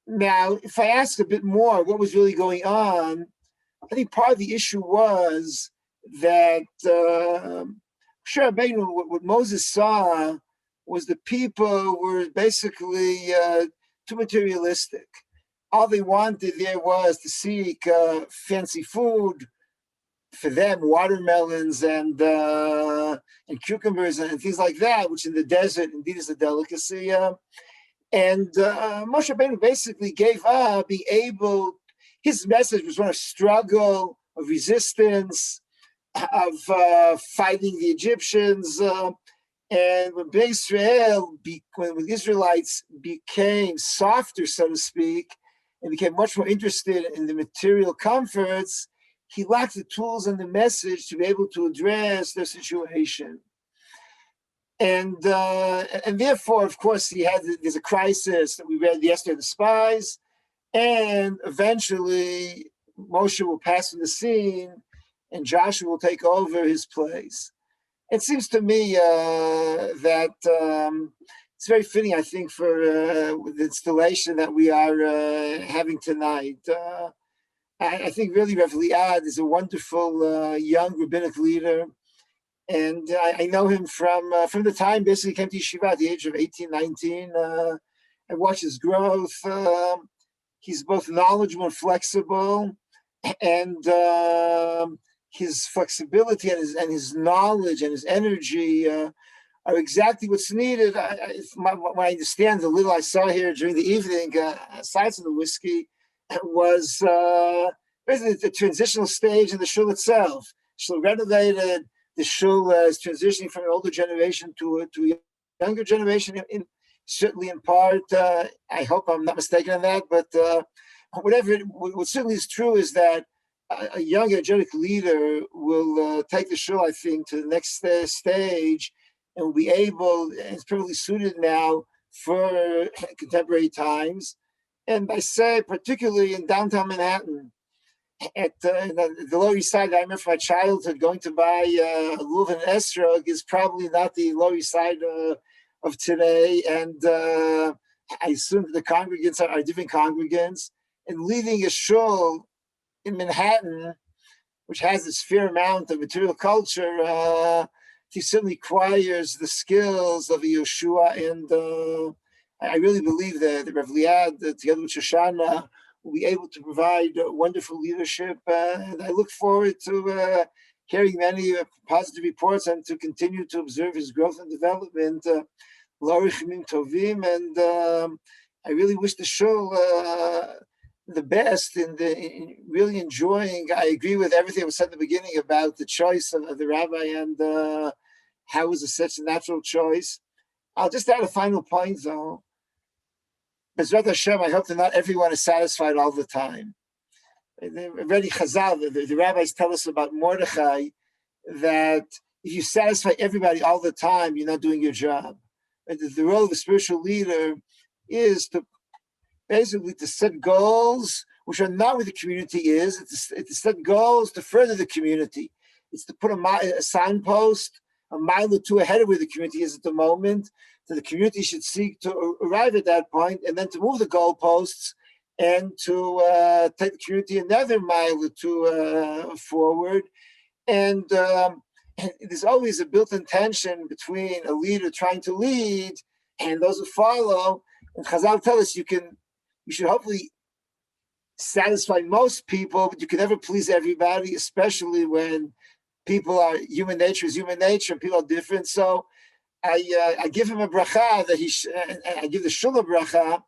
Now, if I ask a bit more what was really going on, I think part of the issue was that what Moses saw was the people were basically too materialistic. All they wanted there was to seek fancy food, for them, watermelons and cucumbers and things like that, which in the desert indeed is a delicacy. And Moshe Rabbeinu basically gave up being able. His message was one of struggle, of resistance, of fighting the Egyptians. And when Bnei Israel, when the Israelites became softer, so to speak, and became much more interested in the material comforts, he lacked the tools and the message to be able to address their situation. And therefore, of course, there's a crisis that we read yesterday, the spies, and eventually Moshe will pass from the scene and Joshua will take over his place. It seems to me that it's very fitting, I think, for the installation that we are having tonight. I think really Rav Liad is a wonderful young rabbinic leader. And I know him from the time basically he came to Yeshiva at the age of 18, 19. I watch his growth. He's both knowledgeable and flexible, and his flexibility and his knowledge and his energy are exactly what's needed. When I understand the little I saw here during the evening, aside from the whiskey, was basically the transitional stage in the shul itself. Shul renovated. The shul is transitioning from an older generation to a younger generation. Certainly, in part, I hope I'm not mistaken on that. But what certainly is true is that a young energetic leader will take the shul, I think, to the next stage, and will be able, and it's perfectly suited now for contemporary times. And I say, particularly in downtown Manhattan, at the Lower East Side, I remember from my childhood going to buy a Lulav and Esrog is probably not the Lower East Side of today. And I assume the congregants are different congregants. And leading a shul in Manhattan, which has this fair amount of material culture, he certainly requires the skills of a Yeshua. And I really believe that Rev Liad, together with Shoshana, will be able to provide wonderful leadership. And I look forward to hearing many positive reports and to continue to observe his growth and development. Tovim, and I really wish the show the best in really enjoying. I agree with everything that was said at the beginning about the choice of the rabbi and how was it such a natural choice. I'll just add a final point though. Bezrat Hashem, I hope that not everyone is satisfied all the time. Already Chazal, the rabbis tell us about Mordechai that if you satisfy everybody all the time, you're not doing your job. And the role of a spiritual leader is to basically to set goals which are not where the community is. It's to set goals to further the community. It's to put a signpost a mile or two ahead of where the community is at the moment. So the community should seek to arrive at that point and then to move the goalposts and to take the community another mile or two forward. And there's always a built-in tension between a leader trying to lead and those who follow. And Chazal tell us you should hopefully satisfy most people, but you can never please everybody, especially when human nature is human nature, and people are different. So I give him a bracha that I give the shul a bracha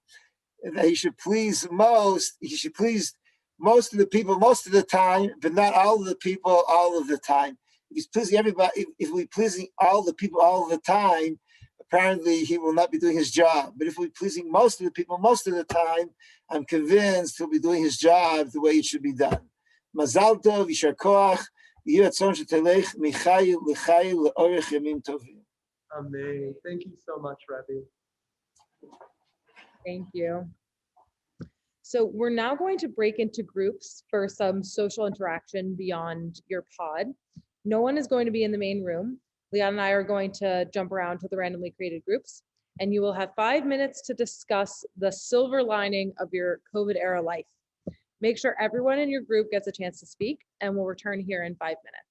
that he should please most. He should please most of the people most of the time, but not all of the people all of the time. If he's pleasing everybody, if we're pleasing all the people all of the time, apparently he will not be doing his job. But if we're pleasing most of the people most of the time, I'm convinced he'll be doing his job the way it should be done. Mazal tov, yishar koach, yeh ratzon shetelech michayil l'chayil le'orech yamim tovim. Amen. Thank you so much, Rebbe. Thank you. So we're now going to break into groups for some social interaction beyond your pod. No one is going to be in the main room. Leon and I are going to jump around to the randomly created groups, and you will have 5 minutes to discuss the silver lining of your COVID era life. Make sure everyone in your group gets a chance to speak, and we'll return here in 5 minutes.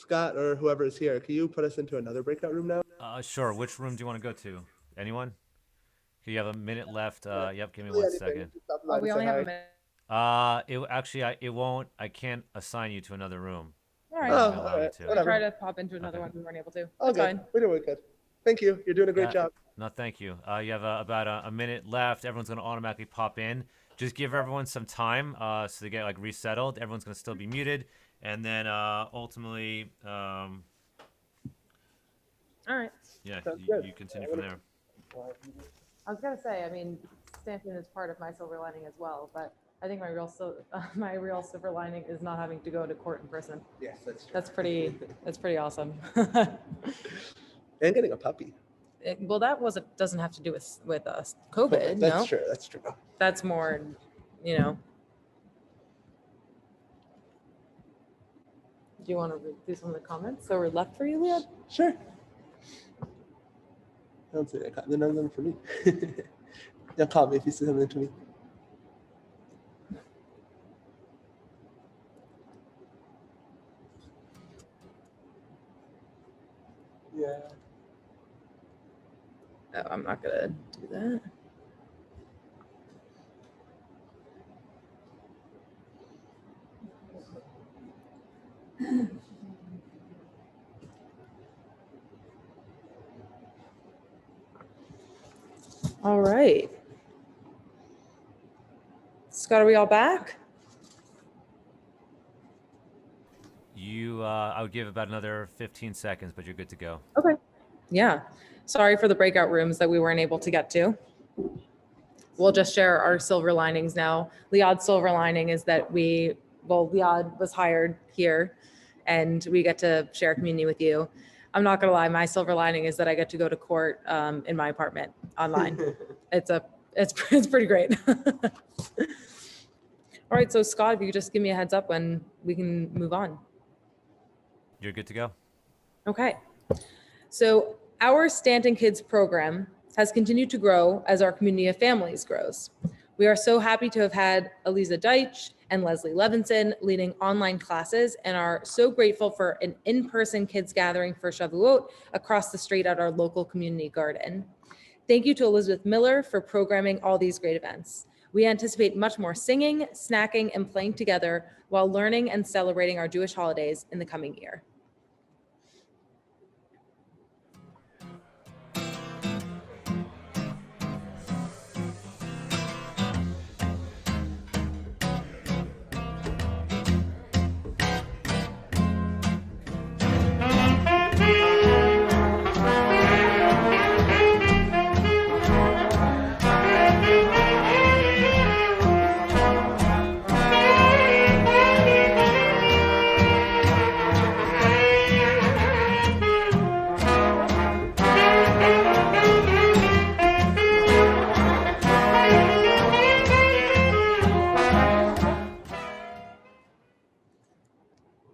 Scott or whoever is here, can you put us into another breakout room now? Sure. Which room do you want to go to? Anyone? Okay, you have a minute left. Yep. Give me Really one anything, second. just stop Oh, by to we say only have hi. a minute. It won't. I can't assign you to another room. All right. Oh, Allow all me right. to. We Whatever. try to pop into another Okay. one. We weren't able to. All That's good. fine. We're doing good. Thank you. You're doing a great job. No, thank you. You have about a minute left. Everyone's going to automatically pop in. Just give everyone some time so they get like resettled. Everyone's going to still be muted. And then ultimately, All right. yeah, Sounds good. you continue from there. I was gonna say, I mean, Stanton is part of my silver lining as well, but I think my real silver lining is not having to go to court in person. Yes, that's true. That's pretty awesome. And getting a puppy. Well, that doesn't have to do with us COVID. That's No, true. That's true. that's more, you know. Do you want to do some of the comments? So we're left for you, Leah? Sure. I don't say that. They're none of them for me. You'll call me if you say something to me. Yeah. Oh, I'm not gonna do that. All right. Scott, are we all back? I would give about another 15 seconds, but you're good to go. Okay. Yeah. Sorry for the breakout rooms that we weren't able to get to. We'll just share our silver linings now. Liad's silver lining is that Liad was hired here and we get to share community with you. I'm not gonna lie, my silver lining is that I get to go to court in my apartment online. It's pretty great. All right, so Scott, if you could just give me a heads up when we can move on. You're good to go. Okay. So our Stanton Kids program has continued to grow as our community of families grows. We are so happy to have had Eliza Deitch and Leslie Levinson leading online classes and are so grateful for an in-person kids gathering for Shavuot across the street at our local community garden. Thank you to Elizabeth Miller for programming all these great events. We anticipate much more singing, snacking, and playing together while learning and celebrating our Jewish holidays in the coming year.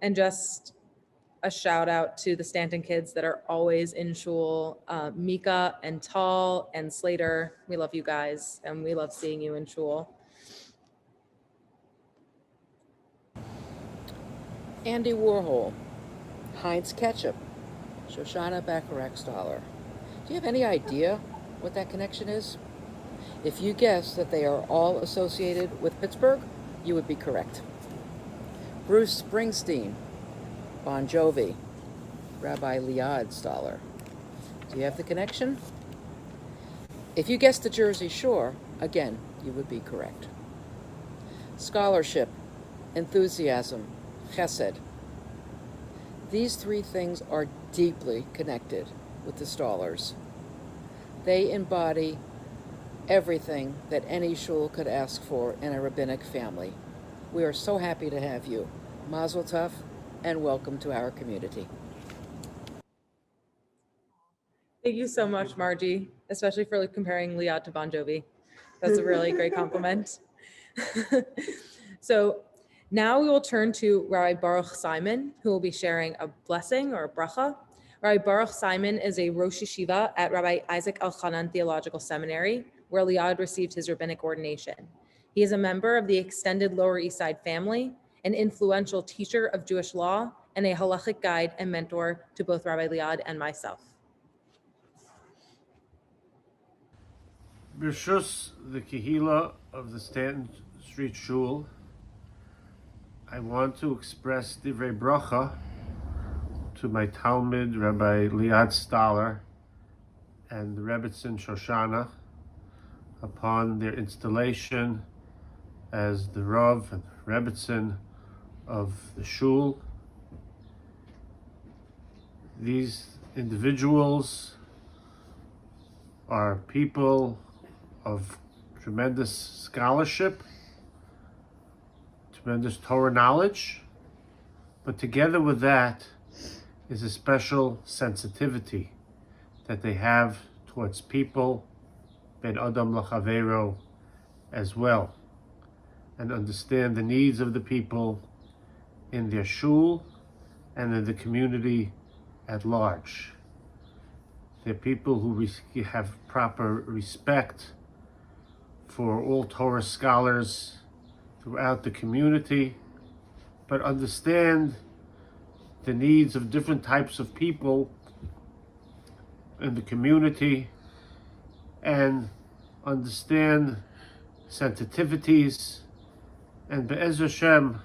And just a shout out to the Stanton kids that are always in shul, Mika and Tal and Slater. We love you guys and we love seeing you in shul. Andy Warhol, Heinz Ketchup, Shoshana Bacharach-Stoller. Do you have any idea what that connection is? If you guess that they are all associated with Pittsburgh, you would be correct. Bruce Springsteen, Bon Jovi, Rabbi Liad Stoller. Do you have the connection? If you guessed the Jersey Shore, again, you would be correct. Scholarship, enthusiasm, chesed. These three things are deeply connected with the Stollers. They embody everything that any shul could ask for in a rabbinic family. We are so happy to have you. Mazel tov, and welcome to our community. Thank you so much, Margie, especially for comparing Liad to Bon Jovi. That's a really great compliment. So now we will turn to Rabbi Baruch Simon, who will be sharing a blessing or a bracha. Rabbi Baruch Simon is a Rosh Yeshiva at Rabbi Isaac Elchanan Theological Seminary, where Liad received his rabbinic ordination. He is a member of the extended Lower East Side family, an influential teacher of Jewish law, and a halachic guide and mentor to both Rabbi Liad and myself. B'rshus the Kehila of the Stanton Street Shul, I want to express divrei bracha to my Talmud, Rabbi Liad Stoller, and the Rebbetzin Shoshana upon their installation as the Rav and Rebbetzin of the Shul. These individuals are people of tremendous scholarship, tremendous Torah knowledge, but together with that is a special sensitivity that they have towards people, ben adam lachavero, as well, and understand the needs of the people in their shul and in the community at large. They're people who have proper respect for all Torah scholars throughout the community, but understand the needs of different types of people in the community and understand sensitivities. And Be'ez Hashem,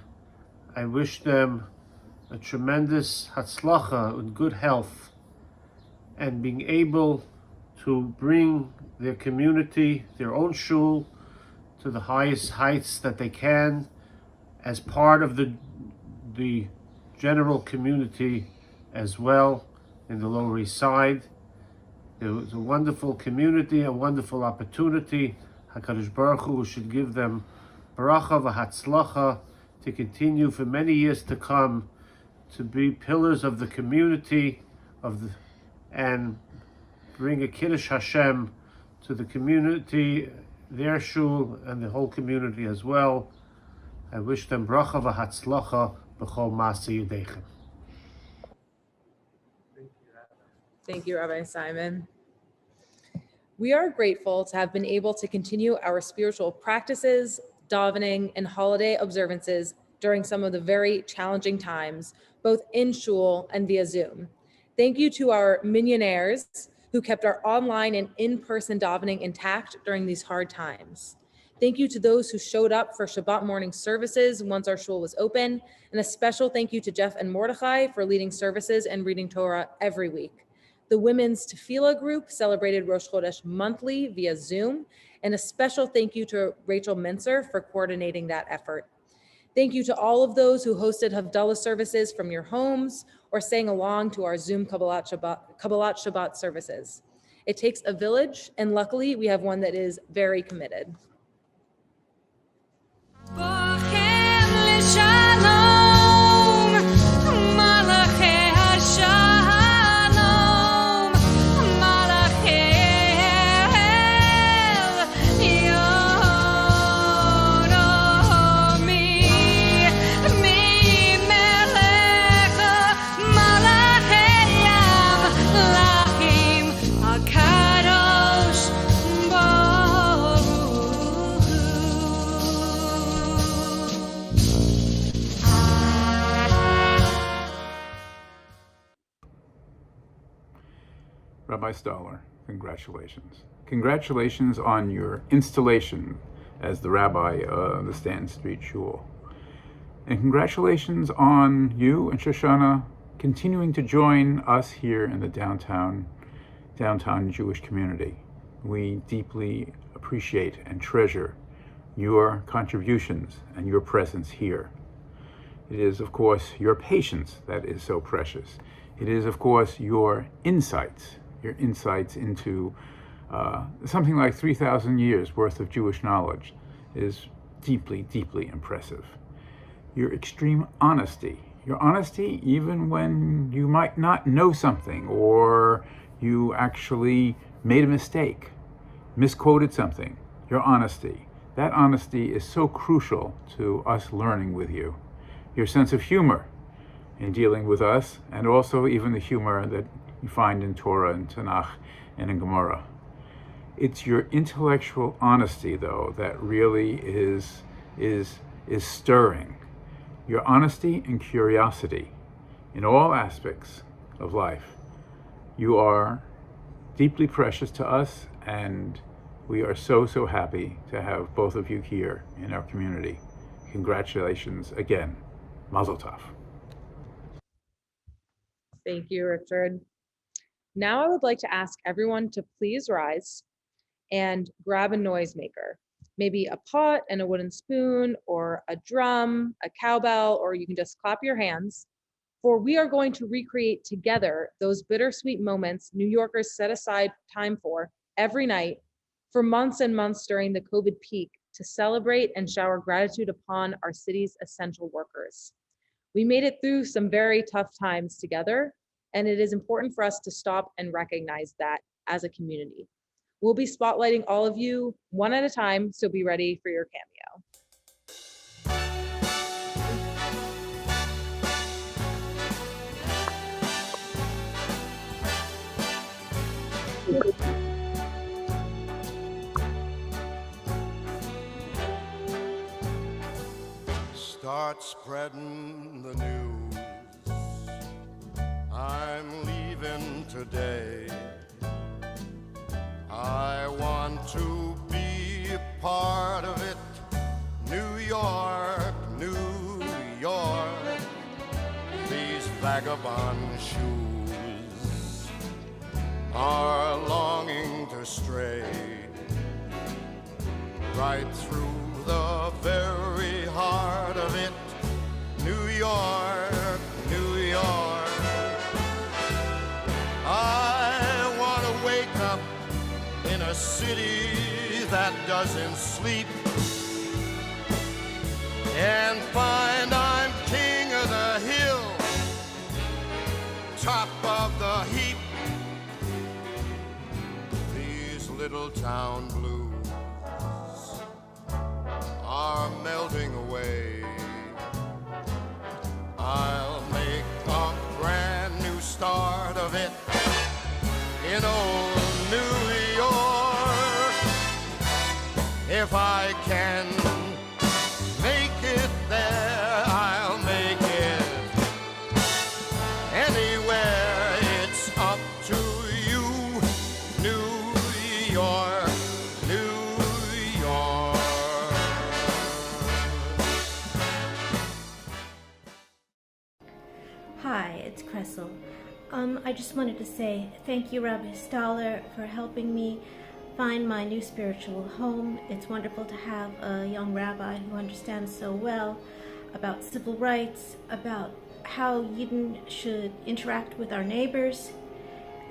I wish them a tremendous hatzlacha and good health, and being able to bring their community, their own shul, to the highest heights that they can as part of the general community as well in the Lower East Side. It was a wonderful community, a wonderful opportunity. HaKadosh Baruch Hu should give them bracha v'hatzlacha to continue for many years to come to be pillars of the community and bring a Kiddush Hashem to the community, their shul, and the whole community as well. I wish them bracha v'hatzlacha b'chol ma'aseh yedeichem. Thank you, Rabbi Simon. We are grateful to have been able to continue our spiritual practices, davening, and holiday observances during some of the very challenging times, both in shul and via Zoom. Thank you to our minyonaires who kept our online and in-person davening intact during these hard times. Thank you to those who showed up for Shabbat morning services once our shul was open, and a special thank you to Jeff and Mordechai for leading services and reading Torah every week. The Women's Tefillah group celebrated Rosh Chodesh monthly via Zoom, and a special thank you to Rachel Mincer for coordinating that effort. Thank you to all of those who hosted Havdalah services from your homes or sang along to our Zoom Kabbalat Shabbat services. It takes a village, and luckily we have one that is very committed. Rabbi Stoller, congratulations. Congratulations on your installation as the rabbi of the Stanton Street Shul. And congratulations on you and Shoshana continuing to join us here in the downtown Jewish community. We deeply appreciate and treasure your contributions and your presence here. It is, of course, your patience that is so precious. It is, of course, your insights into something like 3,000 years worth of Jewish knowledge is deeply, deeply impressive. Your extreme honesty, even when you might not know something or you actually made a mistake, misquoted something, your honesty. That honesty is so crucial to us learning with you. Your sense of humor in dealing with us, and also even the humor that you find in Torah and Tanakh and in Gemara. It's your intellectual honesty, though, that really is stirring. Your honesty and curiosity in all aspects of life. You are deeply precious to us, and we are so, so happy to have both of you here in our community. Congratulations again. Mazel tov. Thank you, Richard. Now I would like to ask everyone to please rise and grab a noisemaker. Maybe a pot and a wooden spoon, or a drum, a cowbell, or you can just clap your hands. For we are going to recreate together those bittersweet moments New Yorkers set aside time for every night for months and months during the COVID peak to celebrate and shower gratitude upon our city's essential workers. We made it through some very tough times together, and it is important for us to stop and recognize that as a community. We'll be spotlighting all of you one at a time, so be ready for your cameo. Start spreading the news. I'm leaving today. I want to be a part of it. New York, New York. These vagabond shoes are longing to stray right through the very heart of it. New York, New York. I want to wake up in a city that doesn't sleep and find I'm king of the hill, top of the heap. These little town blues are melting away. I'll make a brand new start of it in old New York. If I can make it there, I'll make it anywhere. It's up to you, New York, New York. Hi, it's Cressel. I just wanted to say thank you, Rabbi Stoller, for helping me find my new spiritual home. It's wonderful to have a young rabbi who understands so well about civil rights, about how Yidden should interact with our neighbors,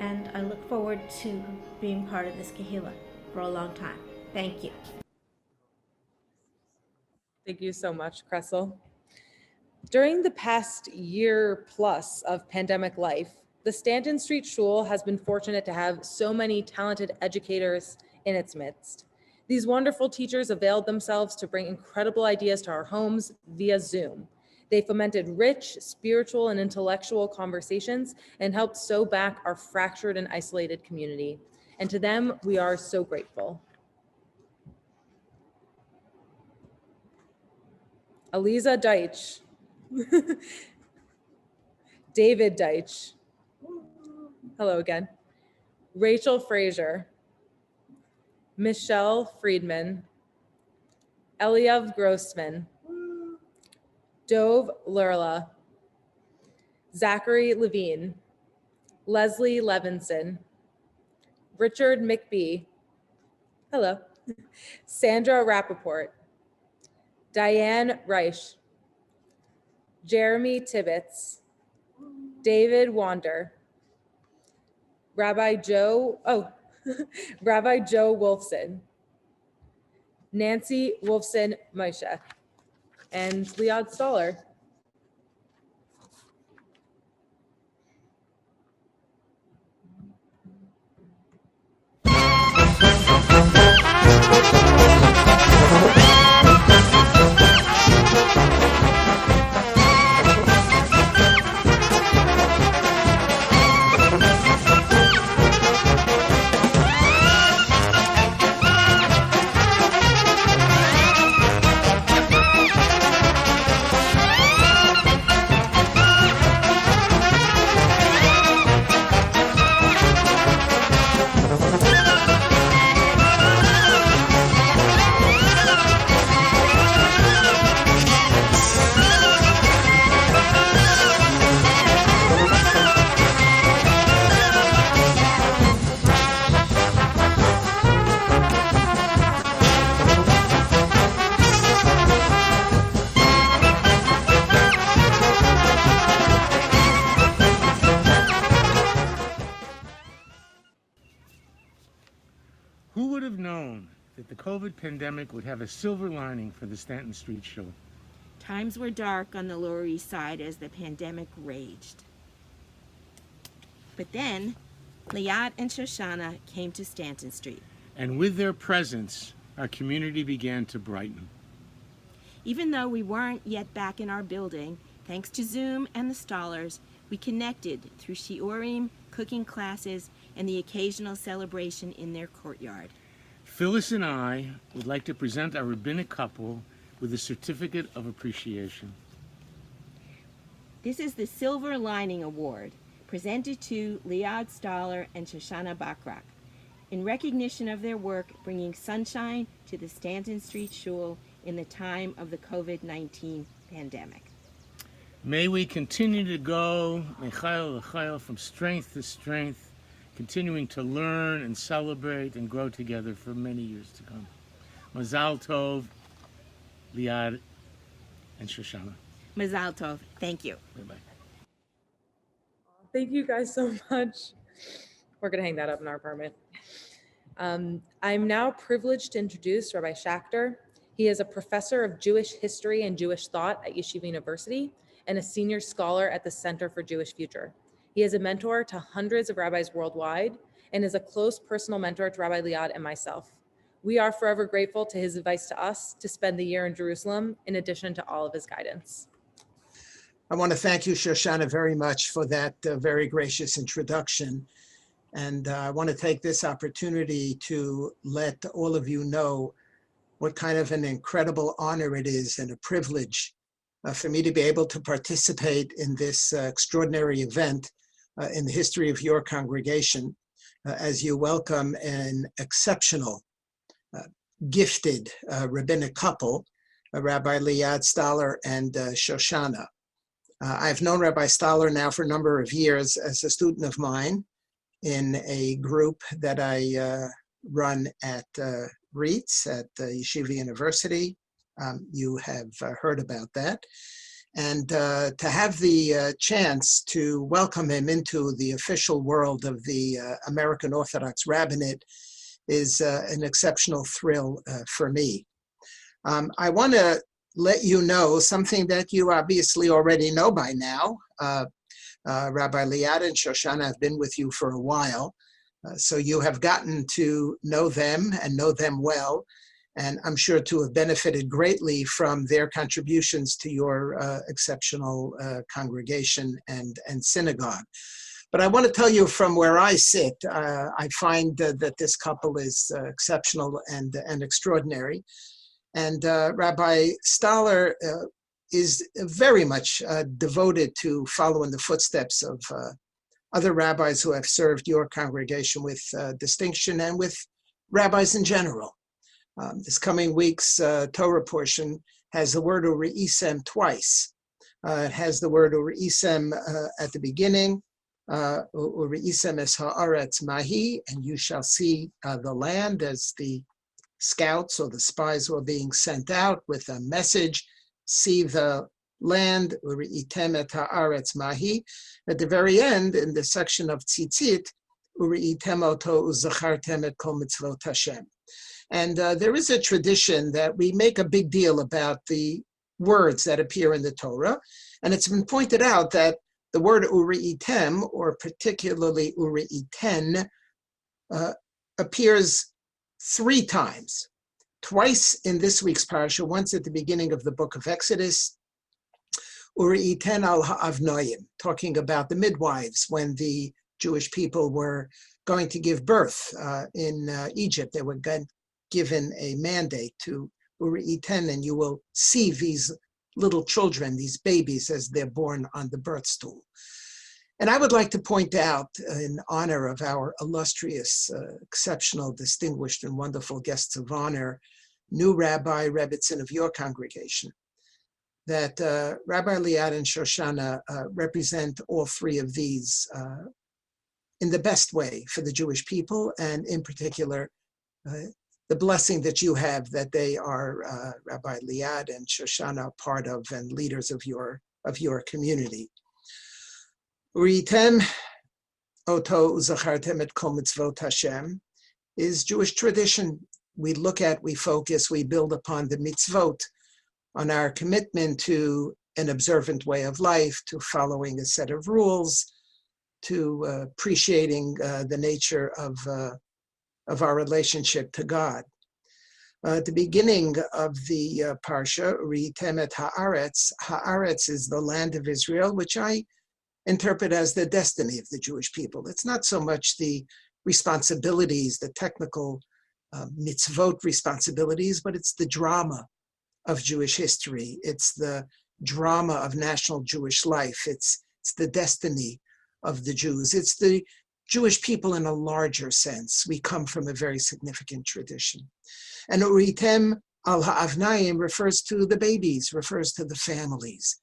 and I look forward to being part of this Kehillah for a long time. Thank you. Thank you so much, Cressel. During the past year plus of pandemic life, the Stanton Street Shul has been fortunate to have so many talented educators in its midst. These wonderful teachers availed themselves to bring incredible ideas to our homes via Zoom. They fomented rich, spiritual, and intellectual conversations and helped sew back our fractured and isolated community. And to them, we are so grateful. Aliza Deitch. David Deitch. Hello again. Rachel Frazier. Michelle Friedman. Eliav Grossman. Dove Lurla. Zachary Levine. Leslie Levinson. Richard McBee. Hello. Sandra Rappaport. Diane Reich. Jeremy Tibbetts. David Wander. Rabbi Joe Wolfson. Nancy Wolfson Moshe. And Liad Stoller. Who would have known that the COVID pandemic would have a silver lining for the Stanton Street Show? Times were dark on the Lower East Side as the pandemic raged. But then, Liat and Shoshana came to Stanton Street. And with their presence, our community began to brighten. Even though we weren't yet back in our building, thanks to Zoom and the Stallers, we connected through shiurim, cooking classes, and the occasional celebration in their courtyard. Phyllis and I would like to present our rabbinic couple with a certificate of appreciation. This is the Silver Lining Award, presented to Liad Staller and Shoshana Bakrak, in recognition of their work bringing sunshine to the Stanton Street Shul in the time of the COVID-19 pandemic. May we continue to go, Mechayel L'chayel, from strength to strength, continuing to learn and celebrate and grow together for many years to come. Mazal Tov, Liad, and Shoshana. Mazal Tov. Thank you. Bye-bye. Thank you guys so much. We're going to hang that up in our apartment. I'm now privileged to introduce Rabbi Schachter. He is a professor of Jewish history and Jewish thought at Yeshiva University and a senior scholar at the Center for Jewish Future. He is a mentor to hundreds of rabbis worldwide and is a close personal mentor to Rabbi Liad and myself. We are forever grateful to his advice to us to spend the year in Jerusalem, in addition to all of his guidance. I want to thank you, Shoshana, very much for that very gracious introduction. And I want to take this opportunity to let all of you know what kind of an incredible honor it is and a privilege for me to be able to participate in this extraordinary event in the history of your congregation as you welcome an exceptional, gifted rabbinic couple, Rabbi Liad Staller and Shoshana. I've known Rabbi Staller now for a number of years as a student of mine in a group that I run at REITs at Yeshiva University. You have heard about that. And to have the chance to welcome him into the official world of the American Orthodox Rabbinate is an exceptional thrill for me. I want to let you know something that you obviously already know by now. Rabbi Liad and Shoshana have been with you for a while, so you have gotten to know them and know them well, and I'm sure to have benefited greatly from their contributions to your exceptional congregation and synagogue. But I want to tell you from where I sit, I find that this couple is exceptional and extraordinary. And Rabbi Staller is very much devoted to following the footsteps of other rabbis who have served your congregation with distinction and with rabbis in general. This coming week's Torah portion has the word Uri'isem twice. It has the word Uri'isem at the beginning, Uri'isem es ha'aretz mahi, and you shall see the land, as the scouts or the spies were being sent out with a message, see the land, Uri'item et ha'aretz mahi. At the very end, in the section of Tzitzit, Uri'item oto uzachartem et kol mitzvot Hashem. And there is a tradition that we make a big deal about the words that appear in the Torah. And it's been pointed out that the word Uri'item, or particularly Uri'iten, appears 3 times. Twice in this week's parasha, once at the beginning of the book of Exodus, Uri'iten al ha'avnoyim, talking about the midwives when the Jewish people were going to give birth in Egypt. They were given a mandate to Uri'iten, and you will see these little children, these babies, as they're born on the birth stool. And I would like to point out, in honor of our illustrious, exceptional, distinguished, and wonderful guests of honor, new Rabbi Rebbitzin of your congregation, that Rabbi Liad and Shoshana represent all 3 of these in the best way for the Jewish people, and in particular, the blessing that you have that they are Rabbi Liad and Shoshana part of and leaders of your community. Uri'item oto uzachartem et kol mitzvot Hashem. is Jewish tradition. We look at, we focus, we build upon the mitzvot, on our commitment to an observant way of life, to following a set of rules, to appreciating the nature of our relationship to God. At the beginning of the Parsha, Ritem et Haaretz, Haaretz is the land of Israel, which I interpret as the destiny of the Jewish people. It's not so much the responsibilities, the technical mitzvot responsibilities, but it's the drama of Jewish history. It's the drama of national Jewish life. It's the destiny of the Jews. It's the Jewish people in a larger sense. We come from a very significant tradition. And Uritem al Ha'avnaim refers to the babies, refers to the families,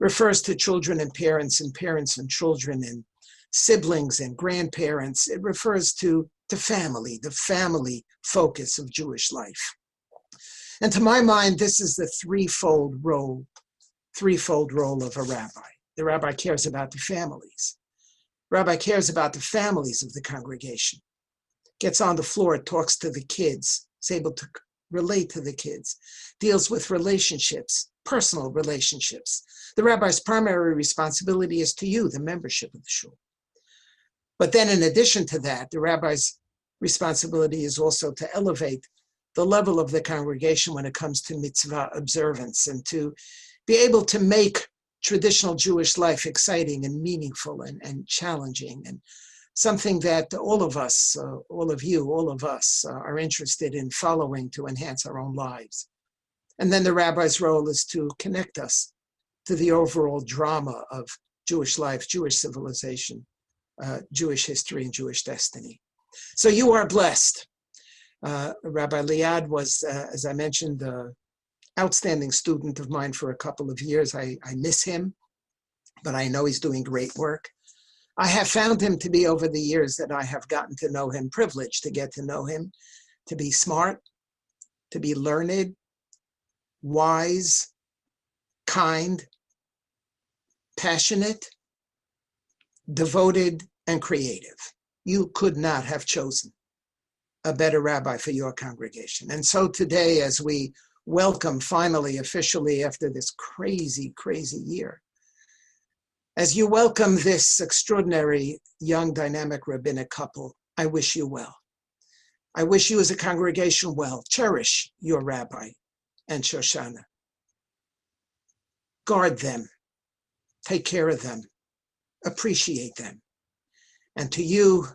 refers to children and parents and children and siblings and grandparents. It refers to family, the family focus of Jewish life. And to my mind, this is the threefold role of a rabbi. The rabbi cares about the families. Rabbi cares about the families of the congregation, gets on the floor, talks to the kids, is able to relate to the kids, deals with relationships, personal relationships. The rabbi's primary responsibility is to you, the membership of the shul. But then in addition to that, the rabbi's responsibility is also to elevate the level of the congregation when it comes to mitzvah observance and to be able to make traditional Jewish life exciting and meaningful and challenging and something that all of us, all of you, all of us are interested in following to enhance our own lives. And then the rabbi's role is to connect us to the overall drama of Jewish life, Jewish civilization, Jewish history, and Jewish destiny. So you are blessed. Rabbi Liad was, as I mentioned, an outstanding student of mine for a couple of years. I miss him, but I know he's doing great work. I have found him to be, over the years that I have gotten to know him, privileged to get to know him, to be smart, to be learned, wise, kind, passionate, devoted, and creative. You could not have chosen a better rabbi for your congregation. And so today, as we welcome finally, officially, after this crazy, crazy year, as you welcome this extraordinary young dynamic rabbinic couple, I wish you well. I wish you as a congregation well. Cherish your rabbi and Shoshana. Guard them. Take care of them. Appreciate them. And to you,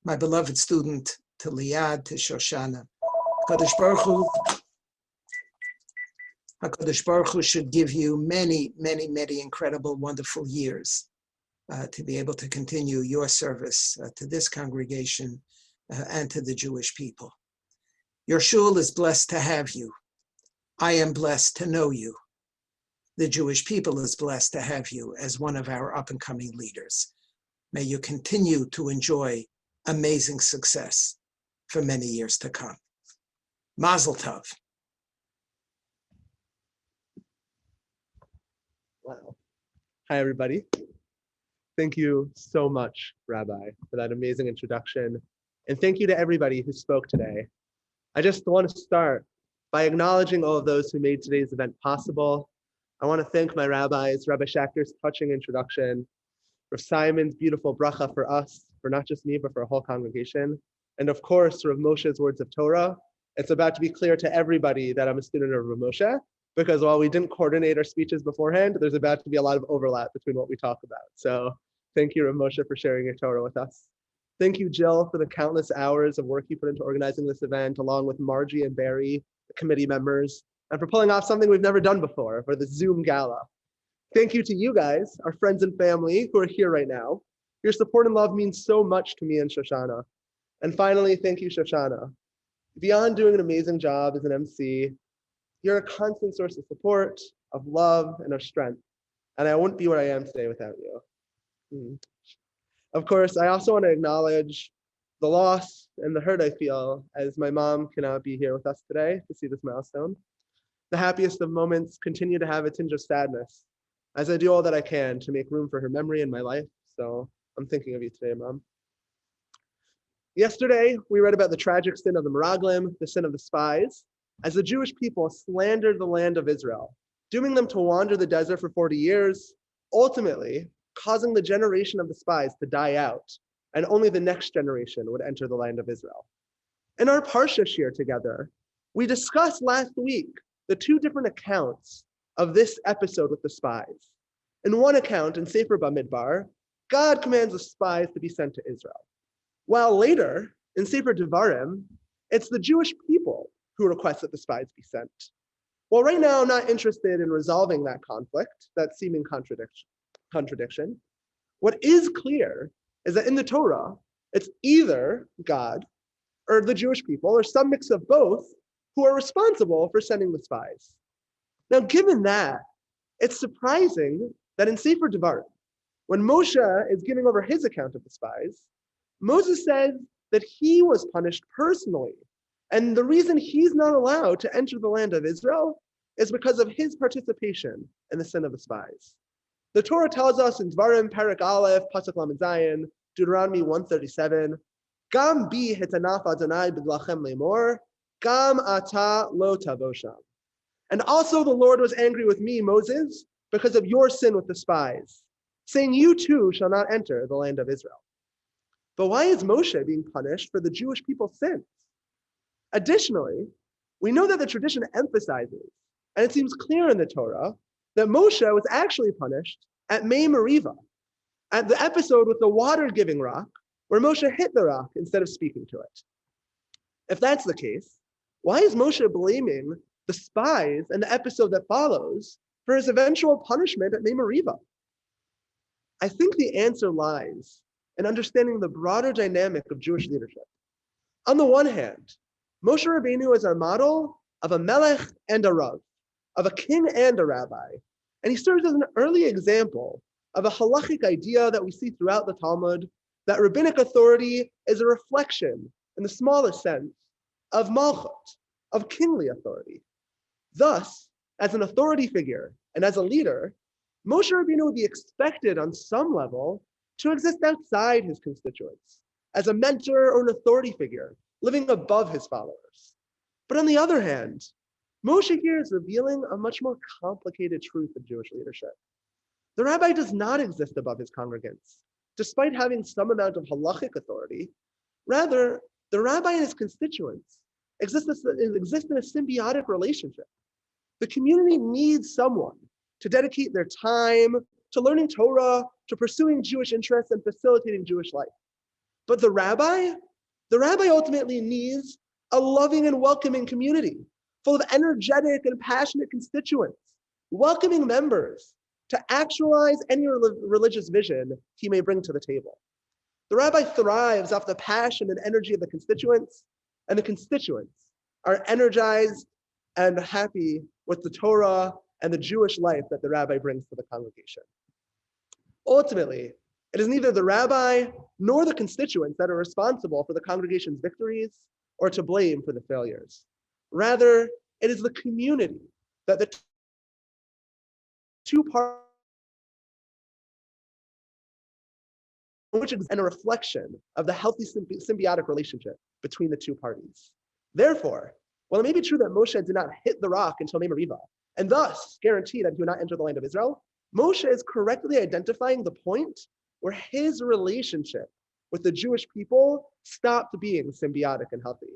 my beloved student, to Liad, to Shoshana, HaKadosh Baruch Hu should give you many, many, many incredible, wonderful years to be able to continue your service to this congregation and to the Jewish people. Your shul is blessed to have you. I am blessed to know you. The Jewish people is blessed to have you as one of our up-and-coming leaders. May you continue to enjoy amazing success for many years to come. Mazel tov. Wow. Hi, everybody. Thank you so much, Rabbi, for that amazing introduction. And thank you to everybody who spoke today. I just want to start by acknowledging all of those who made today's event possible. I want to thank my rabbis, Rabbi Schachter's touching introduction, Rav Simon's beautiful bracha for us, for not just me, but for a whole congregation. And of course, Rav Moshe's words of Torah. It's about to be clear to everybody that I'm a student of Rav Moshe, because while we didn't coordinate our speeches beforehand, there's about to be a lot of overlap between what we talk about. So thank you, Rav Moshe, for sharing your Torah with us. Thank you, Jill, for the countless hours of work you put into organizing this event, along with Margie and Barry, the committee members, and for pulling off something we've never done before, for the Zoom Gala. Thank you to you guys, our friends and family who are here right now. Your support and love means so much to me and Shoshana. And finally, thank you, Shoshana. Beyond doing an amazing job as an MC, you're a constant source of support, of love, and of strength. And I wouldn't be where I am today without you. Of course, I also want to acknowledge the loss and the hurt I feel as my mom cannot be here with us today to see this milestone. The happiest of moments continue to have a tinge of sadness as I do all that I can to make room for her memory in my life. So I'm thinking of you today, Mom. Yesterday, we read about the tragic sin of the Meraglim, the sin of the spies, as the Jewish people slandered the land of Israel, dooming them to wander the desert for 40 years, ultimately causing the generation of the spies to die out, and only the next generation would enter the land of Israel. In our Parsha shir together, we discussed last week the two different accounts of this episode with the spies. In one account, in Sefer Bamidbar, God commands the spies to be sent to Israel. While later, in Sefer Devarim, it's the Jewish people who request that the spies be sent. Well, right now, I'm not interested in resolving that conflict, that seeming contradiction. What is clear is that in the Torah, it's either God or the Jewish people, or some mix of both, who are responsible for sending the spies. Now, given that, it's surprising that in Sefer Devarim, when Moshe is giving over his account of the spies, Moses says that he was punished personally. And the reason he's not allowed to enter the land of Israel is because of his participation in the sin of the spies. The Torah tells us in Dvarim, Parak Aleph, Pasuk Lamed Zayin, Deuteronomy 137, Gam bi hitanaf Adonai b'dlachem lemor, Gam ata lo tavosham. And also the Lord was angry with me, Moses, because of your sin with the spies, saying you too shall not enter the land of Israel. But why is Moshe being punished for the Jewish people's sins? Additionally, we know that the tradition emphasizes, and it seems clear in the Torah, that Moshe was actually punished at Mei Meriva, at the episode with the water-giving rock, where Moshe hit the rock instead of speaking to it. If that's the case, why is Moshe blaming the spies in the episode that follows for his eventual punishment at Mei Meriva? I think the answer lies in understanding the broader dynamic of Jewish leadership. On the one hand, Moshe Rabbeinu is our model of a melech and a rav, of a king and a rabbi, and he serves as an early example of a halachic idea that we see throughout the Talmud, that rabbinic authority is a reflection, in the smallest sense, of malchut, of kingly authority. Thus, as an authority figure and as a leader, Moshe Rabbeinu would be expected on some level to exist outside his constituents, as a mentor or an authority figure, living above his followers. But on the other hand, Moshe here is revealing a much more complicated truth of Jewish leadership. The rabbi does not exist above his congregants, despite having some amount of halachic authority. Rather, the rabbi and his constituents exist in a symbiotic relationship. The community needs someone to dedicate their time to learning Torah, to pursuing Jewish interests and facilitating Jewish life. But the rabbi ultimately needs a loving and welcoming community, full of energetic and passionate constituents, welcoming members to actualize any religious vision he may bring to the table. The rabbi thrives off the passion and energy of the constituents, and the constituents are energized and happy with the Torah and the Jewish life that the rabbi brings to the congregation. Ultimately, it is neither the rabbi nor the constituents that are responsible for the congregation's victories or to blame for the failures. Rather, it is the community that the two parties, which is a reflection of the healthy symbiotic relationship between the two parties. Therefore, while it may be true that Moshe did not hit the rock until Mei Meriva, and thus guarantee that he would not enter the land of Israel, Moshe is correctly identifying the point where his relationship with the Jewish people stopped being symbiotic and healthy.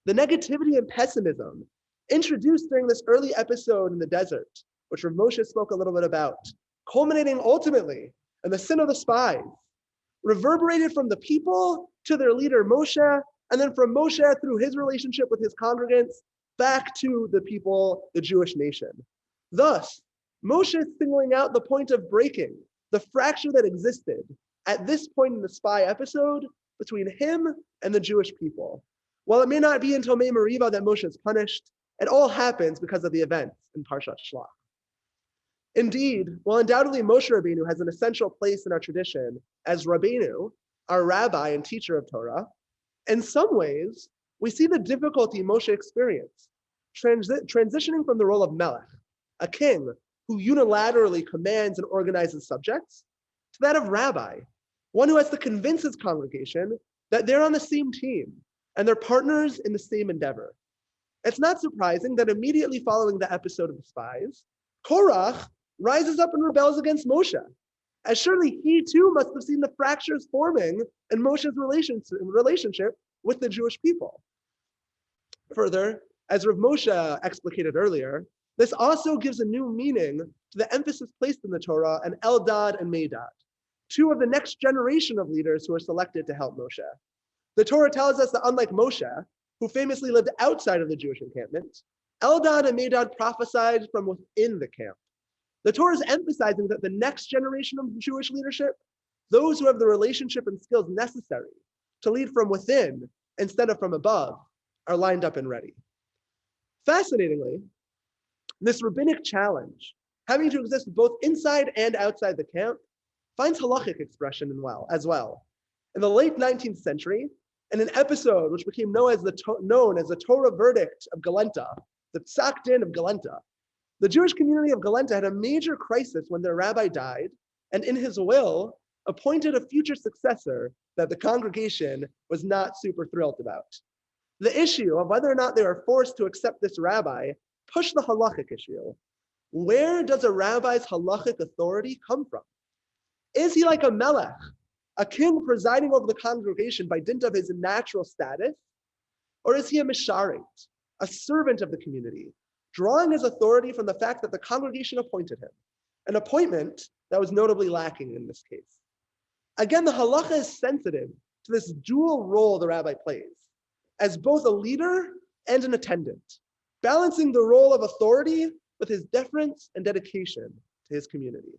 The negativity and pessimism introduced during this early episode in the desert, which Moshe spoke a little bit about, culminating ultimately in the sin of the spies, reverberated from the people to their leader Moshe, and then from Moshe through his relationship with his congregants back to the people, the Jewish nation. Thus, Moshe is singling out the point of breaking, the fracture that existed at this point in the spy episode between him and the Jewish people. While it may not be until Mei Meriva that Moshe is punished, it all happens because of the events in Parshat Shlach. Indeed, while undoubtedly Moshe Rabbeinu has an essential place in our tradition as Rabbeinu, our rabbi and teacher of Torah, in some ways, we see the difficulty Moshe experienced, transitioning from the role of Melech, a king who unilaterally commands and organizes subjects, to that of rabbi, one who has to convince his congregation that they're on the same team and they're partners in the same endeavor. It's not surprising that immediately following the episode of the spies, Korach rises up and rebels against Moshe, as surely he too must have seen the fractures forming in Moshe's relationship with the Jewish people. Further, as Rav Moshe explicated earlier, this also gives a new meaning to the emphasis placed in the Torah on Eldad and Medad, two of the next generation of leaders who are selected to help Moshe. The Torah tells us that unlike Moshe, who famously lived outside of the Jewish encampment, Eldad and Medad prophesied from within the camp. The Torah is emphasizing that the next generation of Jewish leadership, those who have the relationship and skills necessary to lead from within instead of from above, are lined up and ready. Fascinatingly, this rabbinic challenge, having to exist both inside and outside the camp, finds halachic expression as well. In the late 19th century, in an episode which became known as the Torah verdict of Galenta, the Psak Din of Galenta, the Jewish community of Galenta had a major crisis when their rabbi died, and in his will, appointed a future successor that the congregation was not super thrilled about. The issue of whether or not they were forced to accept this rabbi pushed the halachic issue. Where does a rabbi's halachic authority come from? Is he like a melech, a king presiding over the congregation by dint of his natural status? Or is he a misharit, a servant of the community, drawing his authority from the fact that the congregation appointed him, an appointment that was notably lacking in this case? Again, the halacha is sensitive to this dual role the rabbi plays, as both a leader and an attendant, balancing the role of authority with his deference and dedication to his community.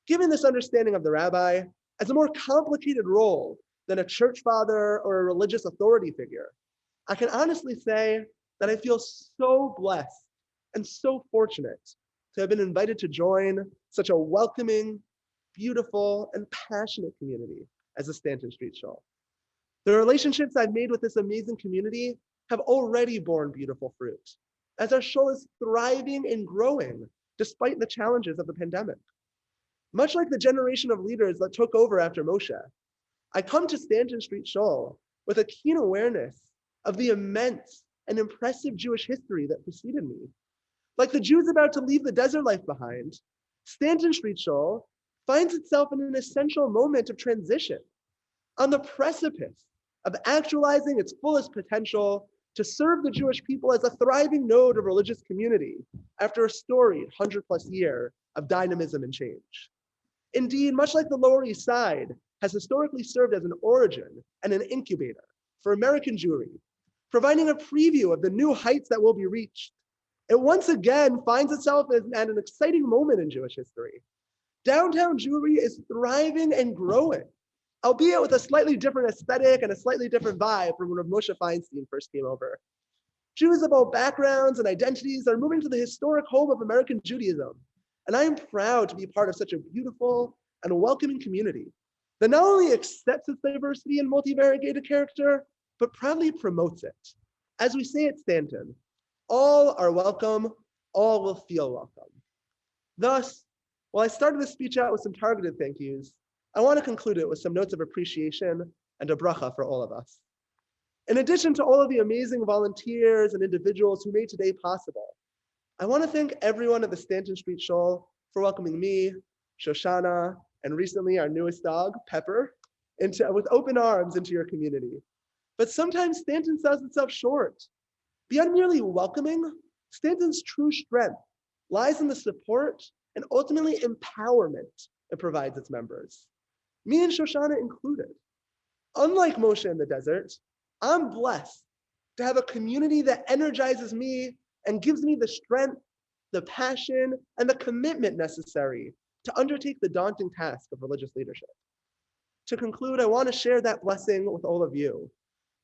Given this understanding of the rabbi as a more complicated role than a church father or a religious authority figure, I can honestly say that I feel so blessed and so fortunate to have been invited to join such a welcoming, beautiful, and passionate community as the Stanton Street Shul. The relationships I've made with this amazing community have already borne beautiful fruit, as our shul is thriving and growing despite the challenges of the pandemic. Much like the generation of leaders that took over after Moshe, I come to Stanton Street Shul with a keen awareness of the immense and impressive Jewish history that preceded me. Like the Jews about to leave the desert life behind, Stanton Street Shul finds itself in an essential moment of transition, on the precipice of actualizing its fullest potential to serve the Jewish people as a thriving node of religious community after a storied 100+ year of dynamism and change. Indeed, much like the Lower East Side has historically served as an origin and an incubator for American Jewry, providing a preview of the new heights that will be reached, it once again finds itself at an exciting moment in Jewish history. Downtown Jewry is thriving and growing, albeit with a slightly different aesthetic and a slightly different vibe from when Rav Moshe Feinstein first came over. Jews of all backgrounds and identities are moving to the historic home of American Judaism, and I am proud to be part of such a beautiful and welcoming community that not only accepts its diversity and multivariated character, but proudly promotes it. As we say at Stanton, all are welcome, all will feel welcome. Thus, while I started this speech out with some targeted thank yous, I want to conclude it with some notes of appreciation and a bracha for all of us. In addition to all of the amazing volunteers and individuals who made today possible, I want to thank everyone at the Stanton Street Shul for welcoming me, Shoshana, and recently our newest dog, Pepper, with open arms into your community. But sometimes Stanton sells itself short. Beyond merely welcoming, Stanton's true strength lies in the support and ultimately empowerment it provides its members, me and Shoshana included. Unlike Moshe in the desert, I'm blessed to have a community that energizes me and gives me the strength, the passion, and the commitment necessary to undertake the daunting task of religious leadership. To conclude, I want to share that blessing with all of you.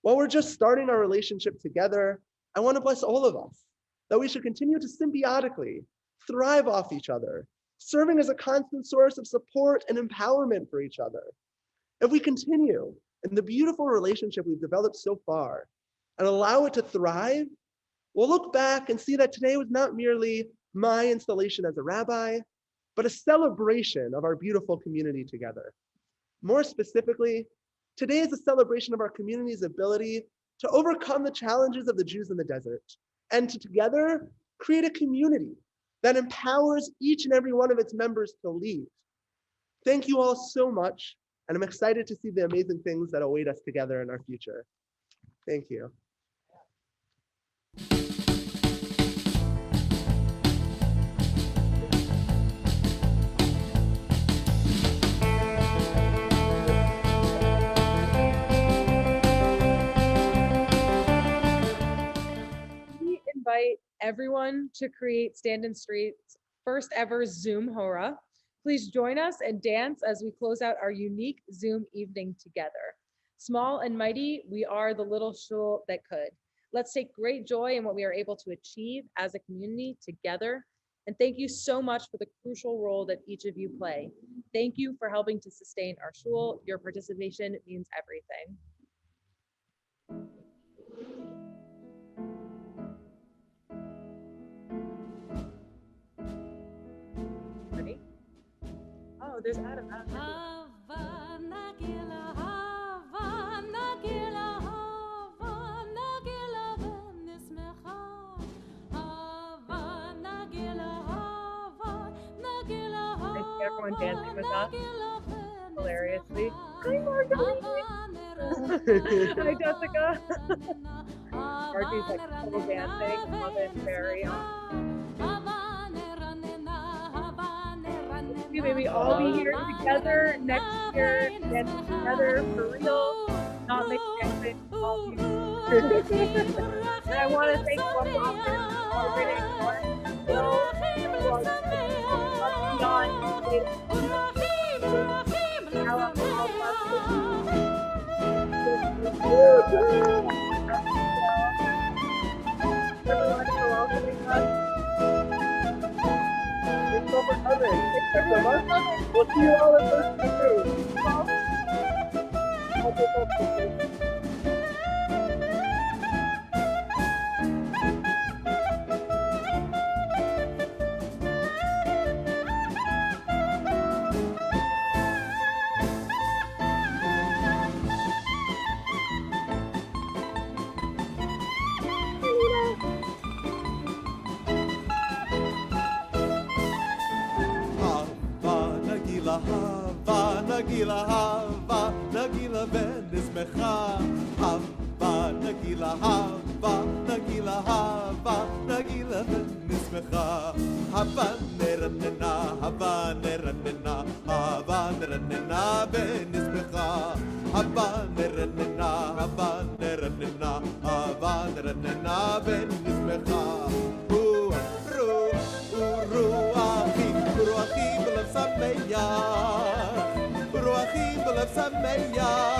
While we're just starting our relationship together, I want to bless all of us that we should continue to symbiotically thrive off each other, serving as a constant source of support and empowerment for each other. If we continue in the beautiful relationship we've developed so far and allow it to thrive, we'll look back and see that today was not merely my installation as a rabbi, but a celebration of our beautiful community together. More specifically, Today is a celebration of our community's ability to overcome the challenges of the Jews in the desert and to together create a community that empowers each and every one of its members to lead. Thank you all so much, and I'm excited to see the amazing things that await us together in our future. Thank you. We invite everyone to create Stand Street's first ever Zoom Hora. Please join us and dance as we close out our unique Zoom evening together. Small and mighty, we are the little shul that could. Let's take great joy in what we are able to achieve as a community together. And thank you so much for the crucial role that each of you play. Thank you for helping to sustain our shul. Your participation means everything. Ready? Oh, there's Adam. I see everyone dancing with us hilariously. Hi, Marjorie. Hi, Jessica. Marjorie's like full dancing. Love it. Very we maybe all be here together next year, dancing together for real, not mixed dancing. All you. And I want to thank all of you for celebrating our everyone for welcoming us. Thanks so for coming. Thanks so much. We'll see you all in person too. hava nagila hava nagila ונשמחה hava nagila hava nagila hava nagila ונשמחה hava נרננה hava נרננה hava נרננה ונשמחה hava נרננה hava נרננה hava נרננה ונשמחה רוחי בלב שמח רוחי בלב שמח